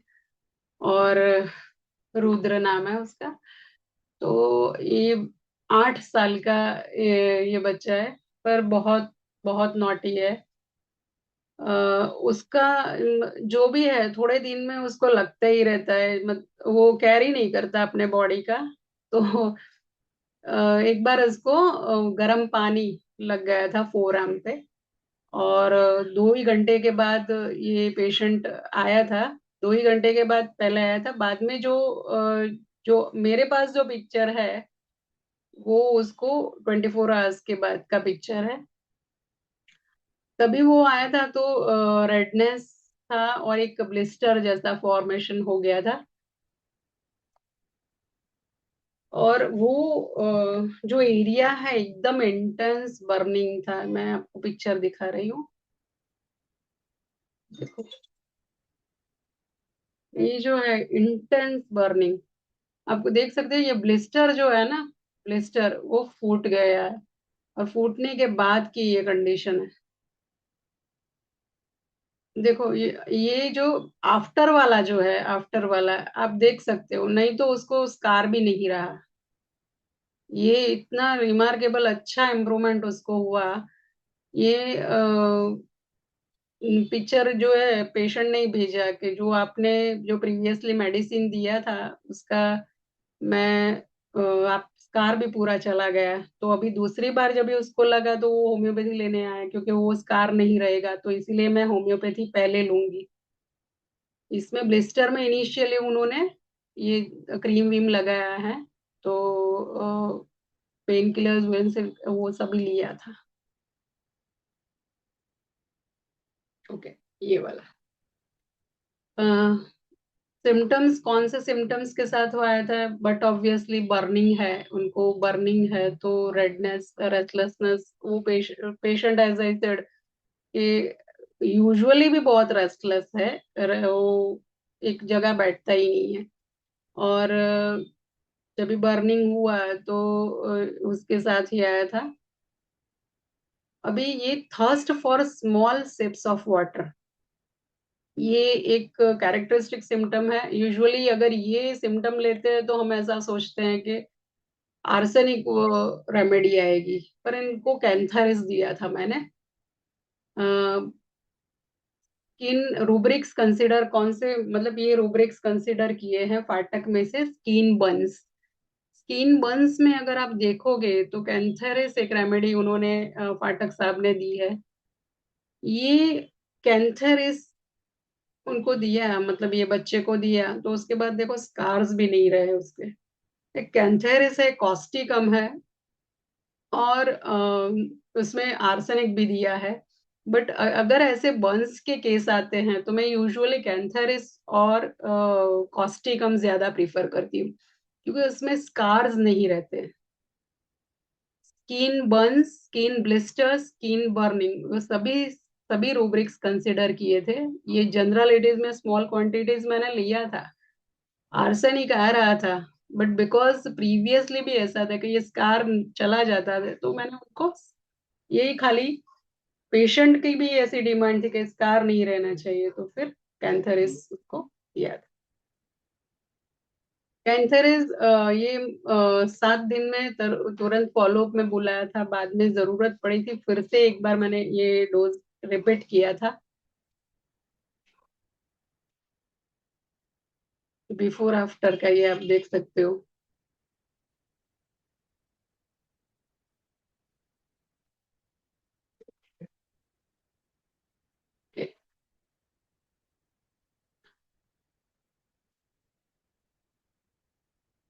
और रुद्र नाम है उसका। तो ये 8 साल का ये बच्चा है, पर बहुत बहुत नॉटी है। उसका जो भी है थोड़े दिन में उसको लगता ही रहता है, वो कैरी नहीं करता अपने बॉडी का। तो एक बार उसको गर्म पानी लग गया था फोर आर्म पे। और 2 ही घंटे के बाद ये पेशेंट आया था। 2 ही घंटे के बाद पहले आया था, बाद में जो मेरे पास जो पिक्चर है वो उसको 24 आवर्स के बाद का पिक्चर है। तभी वो आया था तो रेडनेस था और एक ब्लिस्टर जैसा फॉर्मेशन हो गया था। और वो जो एरिया है एकदम इंटेंस बर्निंग था। मैं आपको पिक्चर दिखा रही हूँ, देखो। ये जो है इंटेंस बर्निंग, आपको देख सकते हैं। ये ब्लिस्टर जो है ना, ब्लिस्टर वो फूट गया है, और फूटने के बाद की ये कंडीशन है। देखो ये जो आफ्टर वाला जो है, आफ्टर वाला आप देख सकते हो, नहीं तो उसको स्कार भी नहीं रहा। ये इतना रिमार्केबल अच्छा इम्प्रूवमेंट उसको हुआ। ये पिक्चर जो है पेशेंट ने ही भेजा कि जो आपने जो प्रीवियसली मेडिसिन दिया था उसका, मैं आप स्कार भी पूरा चला गया। तो अभी दूसरी बार जब भी उसको लगा तो वो होम्योपैथी लेने आया, क्योंकि वो स्कार नहीं रहेगा, तो इसीलिए मैं होम्योपैथी पहले लूंगी। इसमें ब्लिस्टर में इनिशियली उन्होंने ये क्रीम वीम लगाया है, तो पेन किलर्स वेन से वो सभी लिया था। ओके, ये वाला सिम्टम्स कौन से सिम्टम्स के साथ वो आया था, बट ऑब्वियसली बर्निंग है, उनको बर्निंग है तो रेडनेस, रेस्टलेसनेस। वो पेशेंट एज आई सेड कि यूजुअली भी बहुत रेस्टलेस है। वो एक जगह बैठता ही नहीं है। और जब भी बर्निंग हुआ तो उसके साथ ही आया था। अभी ये thirst for small sips of water, ये एक कैरेक्टरिस्टिक सिम्टम है। यूजुअली अगर ये सिम्टम लेते हैं तो हम ऐसा सोचते हैं कि आर्सेनिक रेमेडी आएगी, पर इनको कैंथरिस दिया था मैंने। किन रूब्रिक्स कंसिडर, कौन से मतलब ये रूब्रिक्स कंसिडर किए हैं फाटक में से, स्किन बर्न्स। स्किन बर्न्स में अगर आप देखोगे तो कैंथरिस एक रेमेडी उन्होंने फाटक साहब ने दी है। ये कैंथरिस उनको दिया, मतलब ये बच्चे को दिया, तो उसके बाद देखो स्कार्स भी नहीं रहे उसके। एक कैंथेरिस है, कॉस्टिकम है, और उसमें आर्सेनिक भी दिया है। बट अगर ऐसे बर्न्स के केस आते हैं तो मैं यूजुअली कैंथेरिस और कॉस्टिकम ज्यादा प्रीफर करती हूँ, क्योंकि उसमें स्कार्स नहीं रहते। Skin Burns, skin blisters, skin burning, वो सभी सभी रूब्रिक्स कंसिडर किए थे। ये जनरल में स्मॉल क्वांटिटीज मैंने लिया था, आर्सेनिक आ रहा था, बट बिकॉज प्रीवियसली भी ऐसा था कि ये स्कार चला जाता था, तो मैंने उनको यही खाली, पेशेंट की भी ऐसी डिमांड थी कि स्कार नहीं रहना चाहिए, तो फिर कैंथरिस उसको दिया था। कैंथरिस ये 7 दिन में तुरंत फॉलोअप में बुलाया था, बाद में जरूरत पड़ी थी फिर से एक बार मैंने ये डोज रिपीट किया था। बिफोर आफ्टर का ये आप देख सकते हो।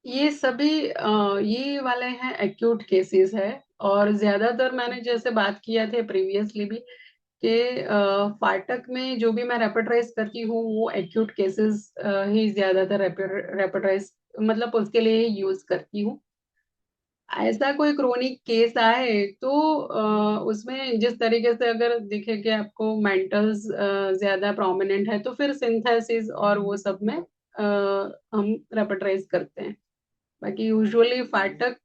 ये सभी ये वाले हैं एक्यूट केसेस है। और ज्यादातर मैंने जैसे बात किया थे प्रीवियसली भी कि फाटक में जो भी मैं रेपेटाइज करती हूँ वो एक्यूट केसेस ही ज्यादातर रेपेटाइज, मतलब उसके लिए ही यूज करती हूँ। ऐसा कोई क्रोनिक केस आए तो उसमें जिस तरीके से अगर दिखे कि आपको मेंटल्स ज्यादा प्रोमिनेंट है, तो फिर सिंथेसिस और वो सब में हम रेपेटाइज करते हैं। बाकी यूजुअली फाटक,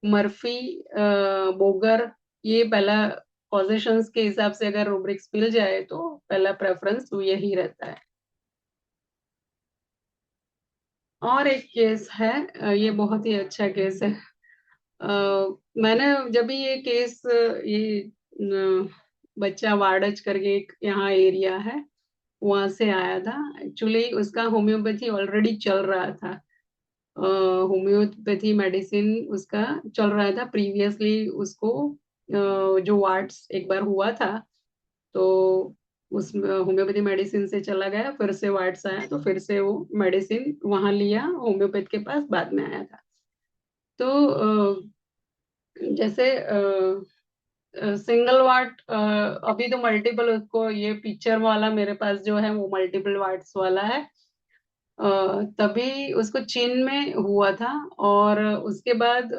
मर्फी, बोगर, ये पहला पोजीशंस के हिसाब से अगर रूब्रिक्स मिल जाए तो पहला प्रेफरेंस तो यही रहता है। और एक केस है, ये बहुत ही अच्छा केस है। मैंने जब भी ये केस, ये बच्चा वार्डज करके एक यहाँ एरिया है, वहां से आया था। एक्चुअली उसका होम्योपैथी ऑलरेडी चल रहा था, होम्योपैथी मेडिसिन उसका चल रहा था प्रीवियसली। उसको जो वार्ड्स एक बार हुआ था, तो उस होम्योपैथी मेडिसिन से चला गया, फिर से वार्ड्स आया तो फिर से वो मेडिसिन वहां लिया, होम्योपैथ के पास बाद में आया था। तो जैसे सिंगल वार्ड, अभी तो मल्टीपल, उसको ये पिक्चर वाला मेरे पास जो है वो मल्टीपल वार्ड्स वाला है। तभी उसको चीन में हुआ था, और उसके बाद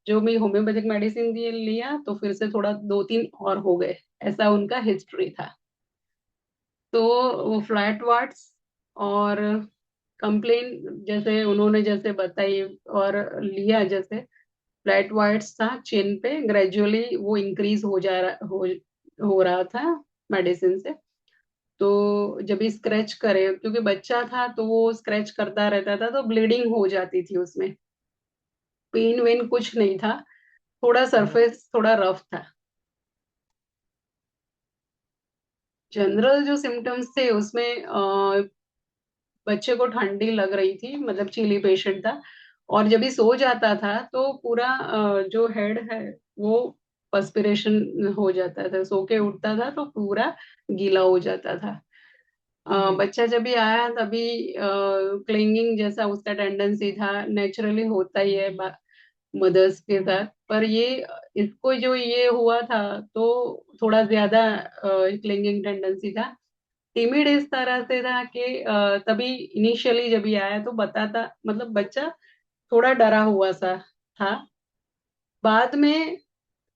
जो भी होम्योपैथिक मेडिसिन दिए लिया तो फिर से थोड़ा दो तीन और हो गए, ऐसा उनका हिस्ट्री था। तो वो फ्लैट वार्ड्स और कंप्लेन जैसे उन्होंने जैसे बताई और लिया, जैसे फ्लैट वार्ड्स था चेन पे, ग्रेजुअली वो इंक्रीज हो रहा था मेडिसिन से। तो जब भी स्क्रैच करे, क्योंकि बच्चा था तो वो स्क्रैच करता रहता था तो ब्लीडिंग हो जाती थी उसमें, पेन वेन कुछ नहीं था, थोड़ा सरफेस थोड़ा रफ था। जनरल जो सिम्टम्स थे उसमें बच्चे को ठंडी लग रही थी, मतलब चिली पेशेंट था। और जब भी सो जाता था तो पूरा जो हेड है वो पर्सपिरेशन हो जाता था, सो के उठता था तो पूरा गीला हो जाता था। बच्चा जब भी आया तभी क्लिंगिंग जैसा उसका टेंडेंसी था, नेचुरली होता ही है मदर्स के साथ, पर ये इसको जो ये हुआ था तो थोड़ा ज्यादा क्लिंगिंग टेंडेंसी था। टिमिड इस तरह से था कि तभी इनिशियली जब ये आया तो बताता, मतलब बच्चा थोड़ा डरा हुआ सा था। बाद में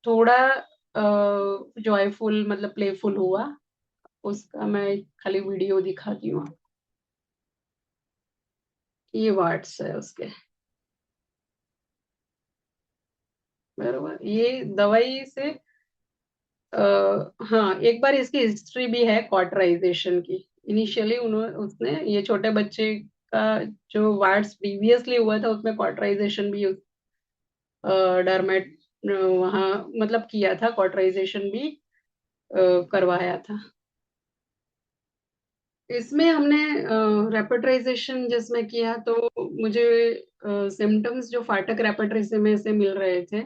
थोड़ा जॉयफुल, मतलब प्लेफुल हुआ। उसका मैं खाली वीडियो दिखाती हूँ। ये वर्ड्स है उसके, बरोबर, ये दवाई से हाँ, एक बार इसकी हिस्ट्री भी है कॉटराइजेशन की। इनिशियली उन्होंने उसने ये छोटे बच्चे का जो वार्ड्स प्रीवियसली हुआ था उसमें कॉटराइजेशन भी डरमेट वहाँ मतलब किया था, कॉटराइजेशन भी करवाया था। इसमें हमने रेपेट्राइजेशन जिसमें किया तो मुझे सिम्टम्स जो फाटक रेपेट्री में से मिल रहे थे,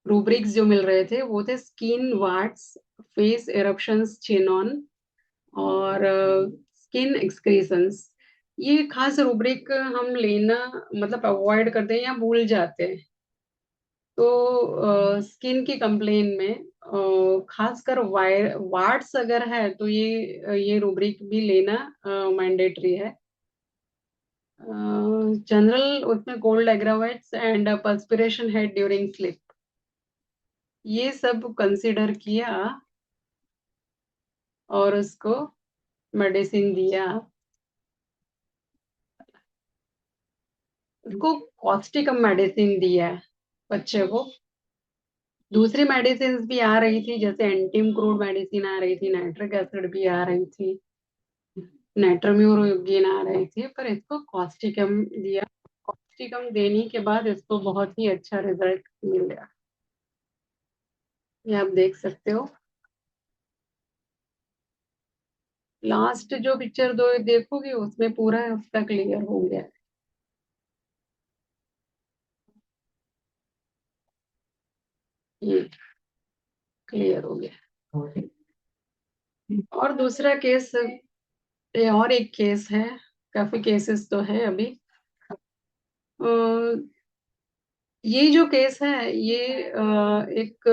रूब्रिक्स जो मिल रहे थे वो थे skin warts, face eruptions, chin on, और स्किन एक्सक्रीशंस। ये खास रूब्रिक हम लेना मतलब अवॉइड करते हैं या भूल जाते हैं। तो स्किन की कंप्लेन में खासकर वायर वार्ड्स अगर है तो ये रूब्रिक भी लेना मैंडेटरी है। जनरल उसमें कोल्ड एग्रावेट्स एंड पर्सपिरेशन है ड्यूरिंग स्लीप, ये सब कंसीडर किया और उसको मेडिसिन दिया। उसको कॉस्टिकम मेडिसिन दिया है बच्चे को। दूसरी मेडिसिन भी आ रही थी, जैसे एंटीम क्रूड मेडिसिन आ रही थी, नाइट्रिक एसिड भी आ रही थी, नाइट्रोम्यूरोगिन आ रही थी, पर इसको कॉस्टिकम दिया। कॉस्टिकम देने के बाद इसको बहुत ही अच्छा रिजल्ट मिला, ये आप देख सकते हो। लास्ट जो पिक्चर दो देखोगे उसमें पूरा उसका क्लियर हो गया है। ये क्लियर हो गया। और दूसरा केस, ये और एक केस है, काफी केसेस तो है अभी। अ, ये जो केस है ये एक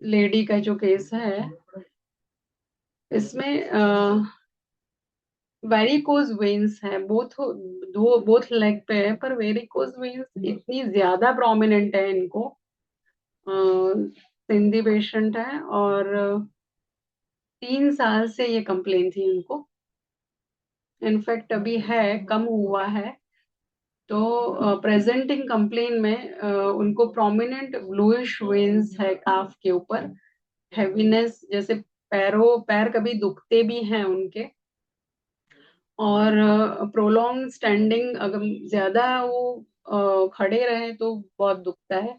लेडी का जो केस है, इसमें वेरिकोज वेन्स है, बोथ लेग पे है, पर वेरिकोज वेन्स इतनी ज्यादा प्रोमिनेंट है इनको। सिंधी पेशेंट है और 3 साल से ये कंप्लेन थी उनको। इनफैक्ट अभी है, कम हुआ है। तो प्रेजेंटिंग कंप्लेन में उनको प्रोमिनेंट ब्लूइश वेन्स है काफ के ऊपर, हैवीनेस जैसे पैर कभी दुखते भी हैं उनके, और प्रोलॉन्ग स्टैंडिंग अगर ज्यादा वो खड़े रहे तो बहुत दुखता है।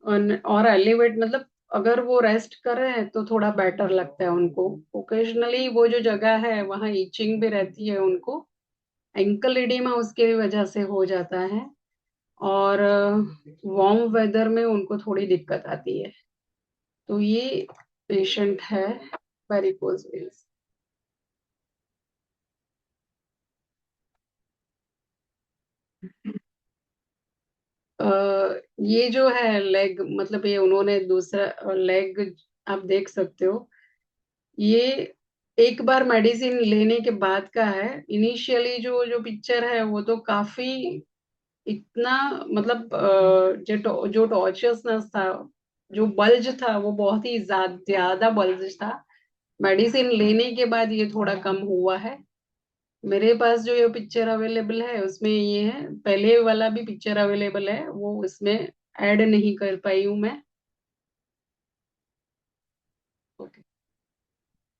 और एलिवेट मतलब अगर वो रेस्ट कर रहे हैं तो थोड़ा बेटर लगता है उनको। ओकेजनली वो जो जगह है वहाँ ईचिंग भी रहती है उनको, एंकल एडिमा उसके वजह से हो जाता है। और वार्म वेदर में उनको थोड़ी दिक्कत आती है। तो ये पेशेंट है वेरिकोज वेन्स। ये जो है लेग, मतलब ये उन्होंने दूसरा लेग, आप देख सकते हो, ये एक बार मेडिसिन लेने के बाद का है। इनिशियली जो जो पिक्चर है वो तो काफी, इतना मतलब जो टॉर्चरसनेस था, जो बल्ज था वो बहुत ही ज्यादा बल्ज था। मेडिसिन लेने के बाद ये थोड़ा कम हुआ है। मेरे पास जो ये पिक्चर अवेलेबल है उसमें ये है, पहले वाला भी पिक्चर अवेलेबल है, वो उसमें ऐड नहीं कर पाई हूँ मैं। ओके।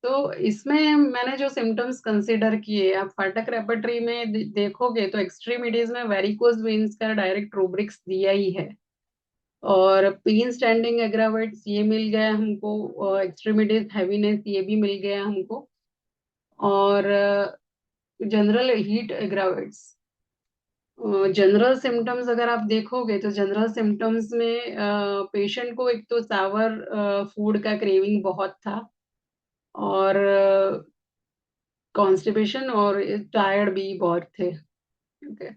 तो इसमें मैंने जो सिम्टम्स कंसीडर किए, आप फाटक रेपर्टरी में देखोगे तो एक्सट्रीमिटीज में वेरिकोज वेन्स का डायरेक्ट रूब्रिक्स दिया ही है। और पेन स्टैंडिंग एग्रावेट्स ये मिल गया हमको, एक्सट्रीमिटीज हैवीनेस ये भी मिल गया हमको, और general heat aggravates. General symptoms अगर आप देखोगे तो जनरल सिम्टम्स में पेशेंट को एक तो सावर फूड का क्रेविंग बहुत था, और कॉन्स्टिपेशन, और टायर्ड भी बहुत थे। ओके।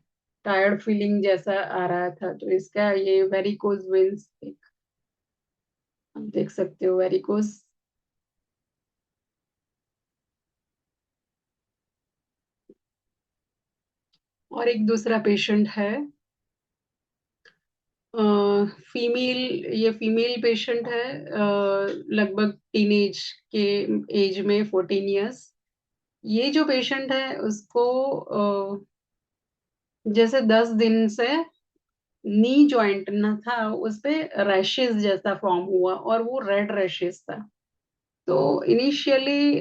टायर्ड फीलिंग जैसा आ रहा था, तो इसका ये वेरिकोज वेन्स आप देख सकते हो, वेरिकोज। और एक दूसरा पेशेंट है, फीमेल, ये फीमेल पेशेंट है, लगभग टीनेज के एज में, 14 इयर्स। ये जो पेशेंट है उसको जैसे 10 दिन से नी जॉइंट ना था उस पे रैशेस जैसा फॉर्म हुआ, और वो रेड रैशेस था। तो इनिशियली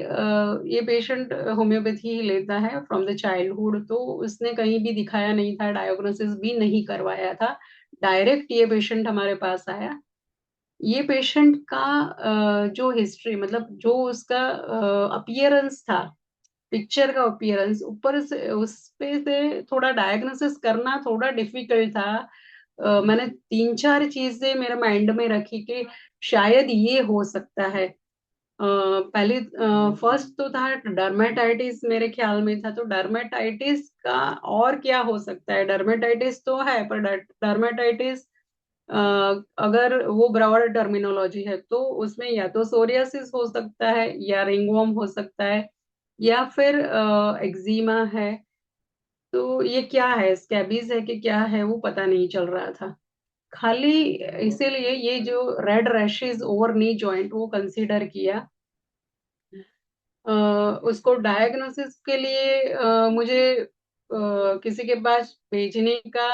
ये पेशेंट होम्योपैथी ही लेता है फ्रॉम द चाइल्डहुड, तो उसने कहीं भी दिखाया नहीं था, डायग्नोसिस भी नहीं करवाया था। डायरेक्ट ये पेशेंट हमारे पास आया। ये पेशेंट का जो हिस्ट्री, मतलब जो उसका अपीयरेंस था, पिक्चर का अपीयरेंस, ऊपर से उस पे से थोड़ा डायग्नोसिस करना थोड़ा डिफिकल्ट था। मैंने 3 4 चीजें मेरे माइंड में रखी कि शायद ये हो सकता है। पहले फर्स्ट तो था डर्मेटाइटिस, मेरे ख्याल में था, तो डर्मेटाइटिस का और क्या हो सकता है, डर्मेटाइटिस तो है पर डर्मेटाइटिस अगर वो ब्रॉड टर्मिनोलॉजी है तो उसमें या तो सोरियासिस हो सकता है, या रिंगवर्म हो सकता है, या फिर एक्जिमा है। तो ये क्या है, स्कैबीज है कि क्या है, वो पता नहीं चल रहा था खाली। इसीलिए ये जो red rashes over knee joint वो कंसीडर किया। अ, उसको डायग्नोसिस के लिए मुझे किसी के पास भेजने का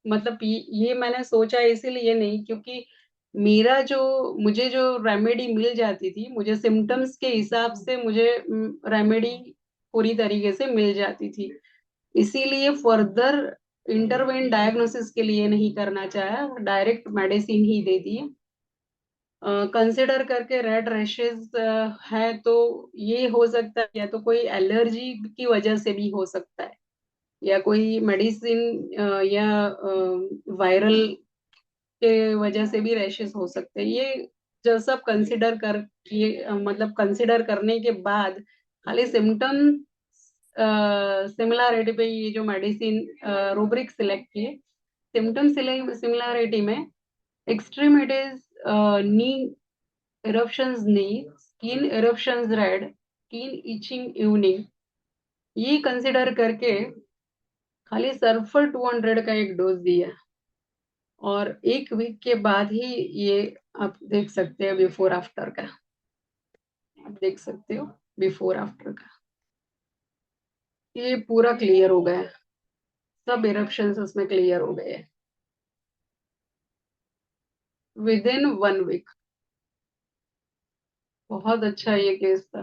मतलब ये मैंने सोचा इसीलिए नहीं, क्योंकि मेरा जो मुझे जो रेमेडी मिल जाती थी, मुझे सिम्टम्स के हिसाब से मुझे रेमेडी पूरी तरीके से मिल जाती थी। इसीलिए फर्दर इंटरवेन डायग्नोसिस के लिए नहीं करना चाहा, डायरेक्ट मेडिसिन ही दे दी। कंसिडर करके रेड रैशेस है तो ये हो सकता है, या तो कोई एलर्जी की वजह से भी हो सकता है, या कोई मेडिसिन या वायरल के वजह से भी रैशेस हो सकते हैं। ये जो सब कंसिडर कर किए, मतलब कंसिडर करने के बाद खाली सिम्टम सिमिलैरिटी पे ये जो मेडिसिन रूब्रिक सिलेक्ट किए। सिम्टम सिमिलैरिटी में एक्सट्रीमिटीज, नी eruptions knee, skin eruptions red, skin itching evening, ये कंसिडर करके खाली सल्फर 200 का एक डोज दिया, और 1 वीक के बाद ही ये आप देख सकते हैं बिफोर आफ्टर का, आप देख सकते हो बिफोर आफ्टर का, ये पूरा क्लियर हो गया, सब इरप्शंस उसमें क्लियर हो गए विद इन 1 वीक। बहुत अच्छा ये केस था।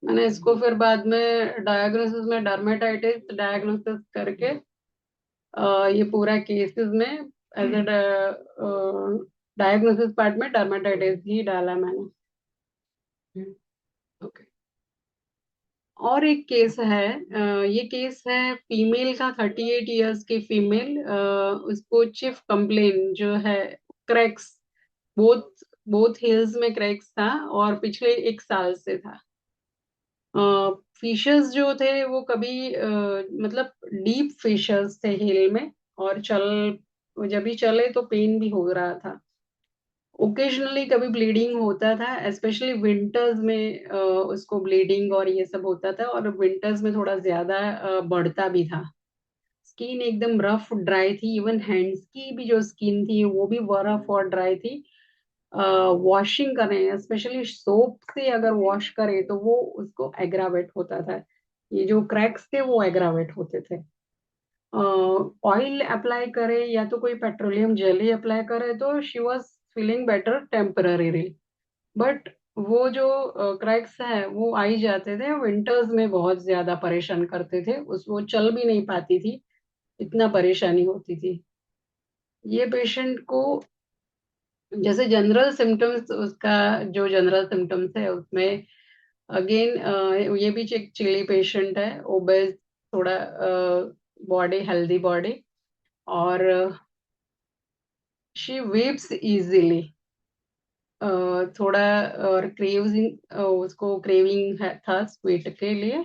मैंने इसको फिर बाद में डायग्नोसिस में डर्मेटाइटिस डायग्नोसिस करके ये पूरा केसेस में एज ए डायग्नोसिस पार्ट में डर्मेटाइटिस ही डाला मैंने। ओके। और एक केस है, ये केस है फीमेल का, 38 इयर्स की फीमेल, उसको चिफ कंप्लेन जो है क्रैक्स, बोथ बोथ हिल्स में क्रैक्स था, और पिछले 1 साल से था। फिशर्स जो थे वो कभी मतलब डीप फिशर्स थे हिल में, और जब भी चले तो पेन भी हो रहा था। ओकेजनली कभी ब्लीडिंग होता था, स्पेशली विंटर्स में उसको ब्लीडिंग और ये सब होता था, और विंटर्स में थोड़ा ज्यादा बढ़ता भी था। स्किन एकदम रफ ड्राई थी, इवन हैंड्स की भी जो स्किन थी वो भी रफ और ड्राई थी। वॉशिंग करें, स्पेशली सोप से अगर वॉश करें तो वो उसको एग्रावेट होता था, ये जो क्रैक्स थे वो एग्रावेट होते थे। ऑयल अप्लाई करे या तो कोई पेट्रोलियम जेली अप्लाई करे तो she was feeling better temporarily. But वो जो क्रैक्स है वो आई जाते थे, विंटर्स में बहुत ज्यादा परेशान करते थे, उस वो चल भी नहीं पाती थी, इतना परेशानी होती थी। ये पेशेंट को जैसे जनरल सिम्टम्स, उसका जो जनरल सिम्टम्स है उसमें अगेन ये भी एक चिली पेशेंट है, ओबेस, थोड़ा बॉडी हेल्दी बॉडी, और शी वीप्स इजीली, थोड़ा, और क्रेविंग, उसको क्रेविंग था स्वीट के लिए।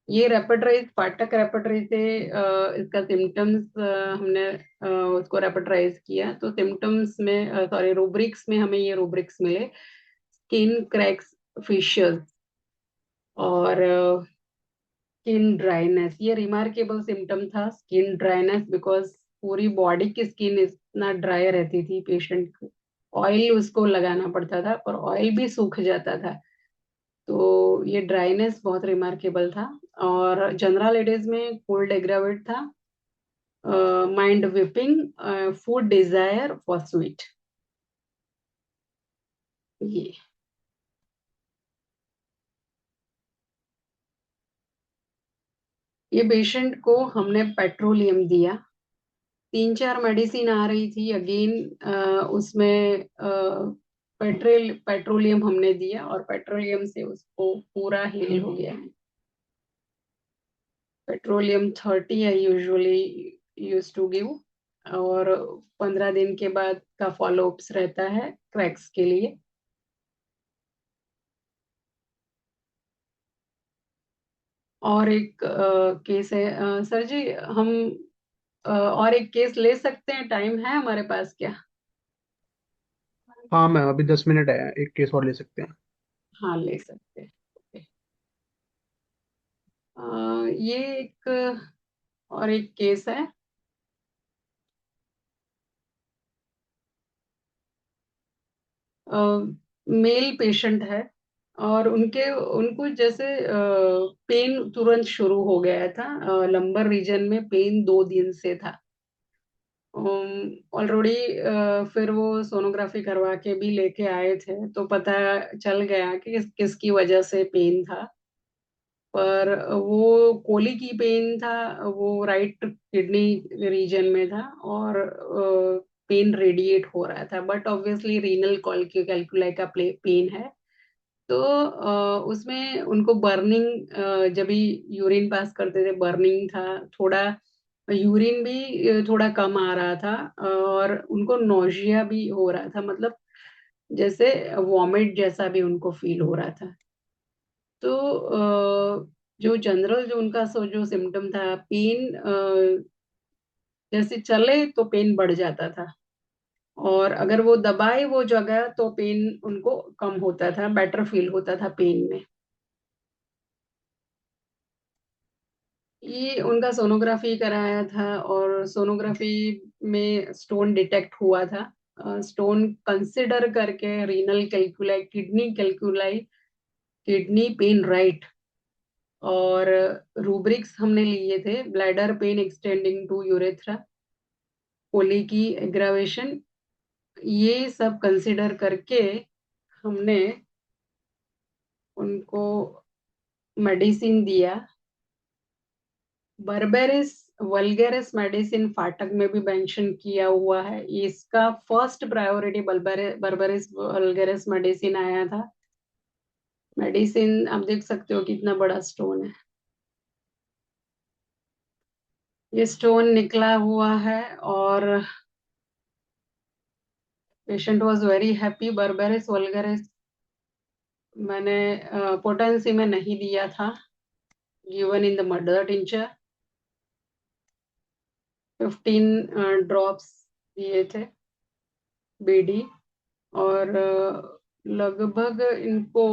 ये रेपेटाइज, फाटक रेपेटाइज से इसका सिम्टम्स हमने उसको रेपेटाइज किया तो सिम्टम्स में, सॉरी, रूब्रिक्स में हमें ये रूब्रिक्स मिले: स्किन क्रैक्स, फिशर्स, और स्किन ड्राइनेस। ये रिमार्केबल सिम्टम था, स्किन ड्राइनेस, बिकॉज पूरी बॉडी की स्किन इतना ड्राई रहती थी पेशेंट को, ऑयल उसको लगाना पड़ता था और ऑयल भी सूख जाता था। तो ये ड्राइनेस बहुत रिमार्केबल था। और जनरल एडेज में कोल्ड एग्रावेट था, mind weeping, food desire for sweet. ये ये पेशेंट को हमने पेट्रोलियम दिया, 3 4 मेडिसिन आ रही थी अगेन, उसमें पेट्रोलियम हमने दिया, और पेट्रोलियम से उसको पूरा हील हो गया है। Petroleum 30 I usually use to give, और 15 दिन के बाद का फॉलोअप्स रहता है क्रैक्स के लिए। और एक केस है, सर जी, हम और एक केस ले सकते हैं, टाइम है हमारे पास क्या? हाँ मैम, अभी 10 मिनट है, एक केस और ले सकते हैं। हाँ, ले सकते हैं। ओके। ये एक और एक केस है, मेल पेशेंट है, और उनके उनको जैसे पेन तुरंत शुरू हो गया था, लंबर रीजन में पेन 2 दिन से था ऑलरेडी। फिर वो सोनोग्राफी करवा के भी लेके आए थे तो पता चल गया कि किसकी वजह से पेन था। पर वो कोली की पेन था, वो राइट किडनी रीजन में था, और पेन रेडिएट हो रहा था, बट ऑब्वियसली रीनल कैलकुलाई का पेन है। तो उसमें उनको बर्निंग, जब भी यूरिन पास करते थे बर्निंग था थोड़ा, यूरिन भी थोड़ा कम आ रहा था, और उनको नोजिया भी हो रहा था, मतलब जैसे वॉमिट जैसा भी उनको फील हो रहा था। तो जो जनरल जो उनका जो सिम्टम था, पेन जैसे चले तो पेन बढ़ जाता था, और अगर वो दबाए वो जगह तो पेन उनको कम होता था, बेटर फील होता था पेन में। ये उनका सोनोग्राफी कराया था, और सोनोग्राफी में स्टोन डिटेक्ट हुआ था। स्टोन कंसिडर करके renal calculi, kidney calculi, kidney pain right, और रूब्रिक्स हमने लिए थे: bladder pain extending to urethra, कोली की एग्रावेशन, ये सब कंसिडर करके हमने उनको मेडिसिन दिया। बर्बेरिस वल्गेरिस मेडिसिन फाटक में भी मेंशन किया हुआ है, इसका first priority berberis vulgaris medicine आया था। मेडिसिन आप देख सकते हो कितना बड़ा स्टोन है, ये स्टोन निकला हुआ है, और patient was very happy. Berberis vulgaris मैंने पोटेंसी में नहीं दिया था, given in the mother tincture. 15 drops दिए थे बीडी। और लगभग इनको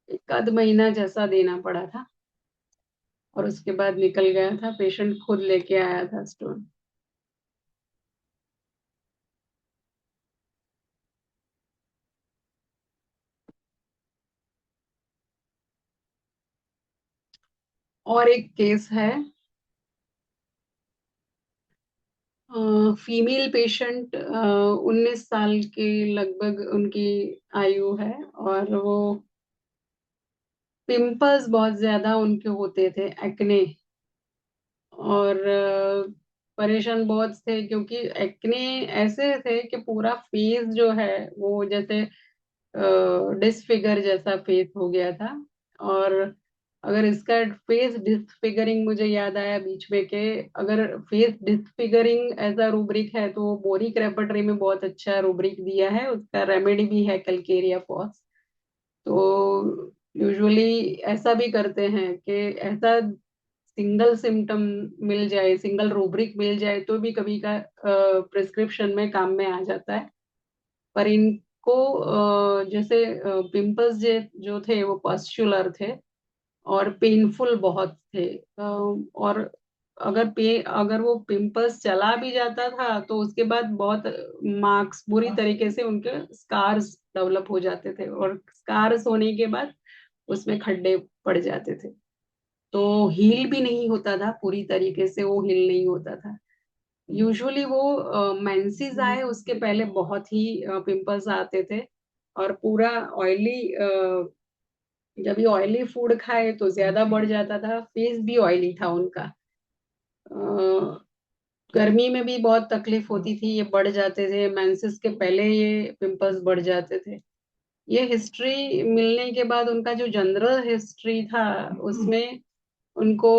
एक आध महीना जैसा देना पड़ा था, और उसके बाद निकल गया था। पेशेंट खुद लेके आया था स्टोन। और एक केस है, फीमेल पेशेंट, 19 साल के लगभग उनकी आयु है, और वो पिंपल्स बहुत ज्यादा उनके होते थे, एक्ने। और परेशान बहुत थे, क्योंकि एक्ने ऐसे थे कि पूरा फेस जो है वो जैसे डिसफिगर जैसा फेस हो गया था। और अगर इसका फेस डिसफिगरिंग मुझे याद आया बीच में के, अगर फेस डिसफिगरिंग एज अ रूब्रिक है तो बोरिक रेपर्टरी में बहुत अच्छा रूब्रिक दिया है, उसका रेमेडी भी है कैल्केरिया फॉस। तो यूजुअली ऐसा भी करते हैं कि ऐसा सिंगल सिम्टम मिल जाए, सिंगल रूब्रिक मिल जाए तो भी कभी का प्रिस्क्रिप्शन में काम में आ जाता है। पर इनको जैसे पिंपल्स जो थे वो पस्चुलर थे, और पेनफुल बहुत थे। और अगर वो पिंपल्स चला भी जाता था तो उसके बाद बहुत मार्क्स बुरी तरीके से उनके स्कार्स डेवलप हो जाते थे, और स्कार्स होने के बाद उसमें खड्डे पड़ जाते थे। तो हील भी नहीं होता था पूरी तरीके से, वो हील नहीं होता था। यूजुअली वो मेंसेस आए उसके पहले बहुत ही पिंपल्स आते थे, और पूरा ऑयली, जब ये ऑयली फूड खाए तो ज्यादा बढ़ जाता था। फेस भी ऑयली था उनका। अ, गर्मी में भी बहुत तकलीफ होती थी, ये बढ़ जाते थे मेंसेस के पहले, ये पिंपल्स बढ़ जाते थे। ये हिस्ट्री मिलने के बाद उनका जो जनरल हिस्ट्री था उसमें उनको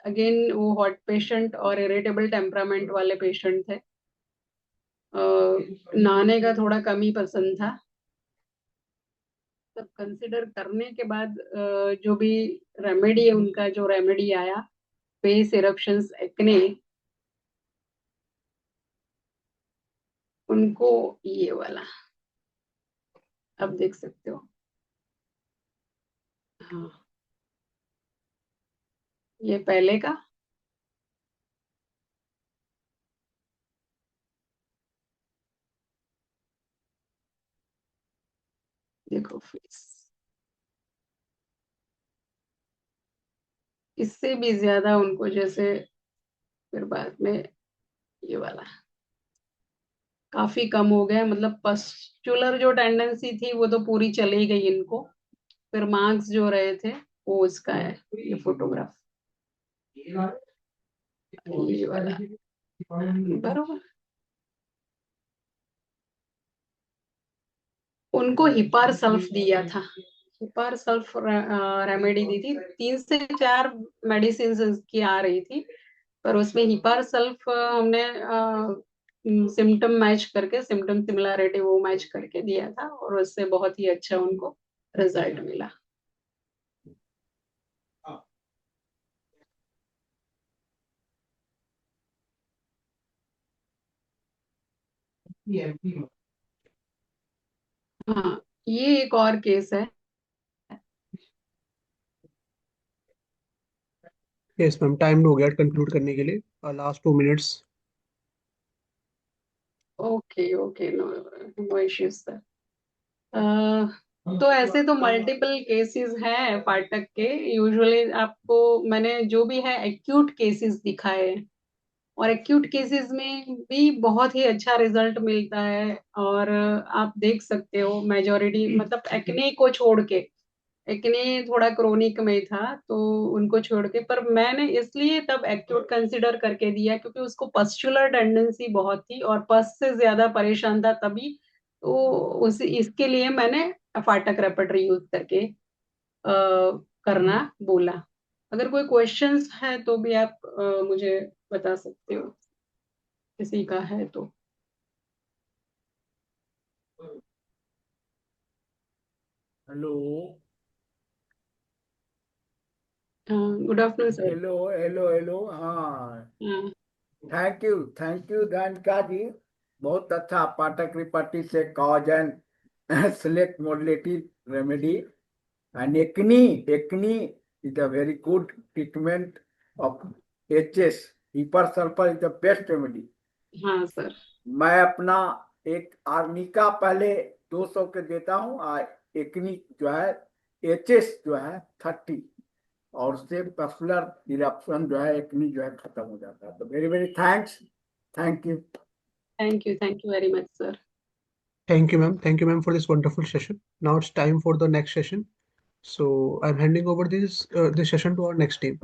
अगेन वो हॉट पेशेंट और इरिटेबल टेम्परामेंट वाले पेशेंट थे। नहाने का थोड़ा कम ही पसंद था। सब कंसिडर करने के बाद जो भी रेमेडी है, उनका जो रेमेडी आया, फेस इरप्शंस एक्ने, उनको ये वाला अब देख सकते हो। हाँ, ये पहले का। देखो फेस, इससे भी ज्यादा उनको जैसे, फिर बाद में ये वाला काफी कम हो गया। मतलब पस्चुलर जो टेंडेंसी थी वो तो पूरी चली गई इनको। फिर मार्क्स जो रहे थे वो उसका है, ये फोटोग्राफ, ये वाला बरोबर। उनको हिपार सल्फ दिया था। हिपार सल्फ रेमेडी दी थी, 3 से 4 मेडिसिन की आ रही थी, पर उसमें हिपार सल्फ हमने सिम्टम मैच करके, सिम्टम सिमिलैरिटी वो मैच करके दिया था, और उससे बहुत ही अच्छा उनको रिजल्ट मिला। हाँ, ये एक और केस है। यस मैम, टाइम हो गया कंक्लूड करने के लिए, last 2 minutes. Okay okay, no no issues sir. तो ऐसे तो मल्टीपल केसेस हैं फाटक के। यूजुअली आपको मैंने जो भी है एक्यूट केसेस दिखाए हैं, और एक्यूट केसेस में भी बहुत ही अच्छा रिजल्ट मिलता है। और आप देख सकते हो मेजोरिटी, मतलब एक्ने को छोड़ के, एक्ने थोड़ा क्रोनिक में था तो उनको छोड़ के, पर मैंने इसलिए तब एक्यूट कंसिडर करके दिया क्योंकि उसको पस्चुलर टेंडेंसी बहुत थी और पस से ज्यादा परेशान था तभी। तो उस इसके लिए मैंने फाटक रेपर्टरी यूज करके करना बोला। अगर कोई क्वेश्चंस है तो भी आप मुझे बता सकते हो। किसी का है तो। Hello good afternoon sir. Hello hello hello. हाँ, थैंक यू धनका जी। बहुत अच्छा। पाठक रिपर्टी से cause and select modulative remedy and acne is a very good treatment of HS. Hyper sulfur is the best remedy. हाँ सर। मैं अपना एक आर्निका पहले 200 के देता हूँ, एक्नी जो है HS जो है 30, और उससे पसलर इरप्शन जो है एक्नी जो है खत्म हो जाता है। तो very very thanks. Thank you. Thank you very much sir. Thank you, ma'am. Thank you, ma'am, for this wonderful session. Now it's time for the next session. So I'm handing over this session to our next team.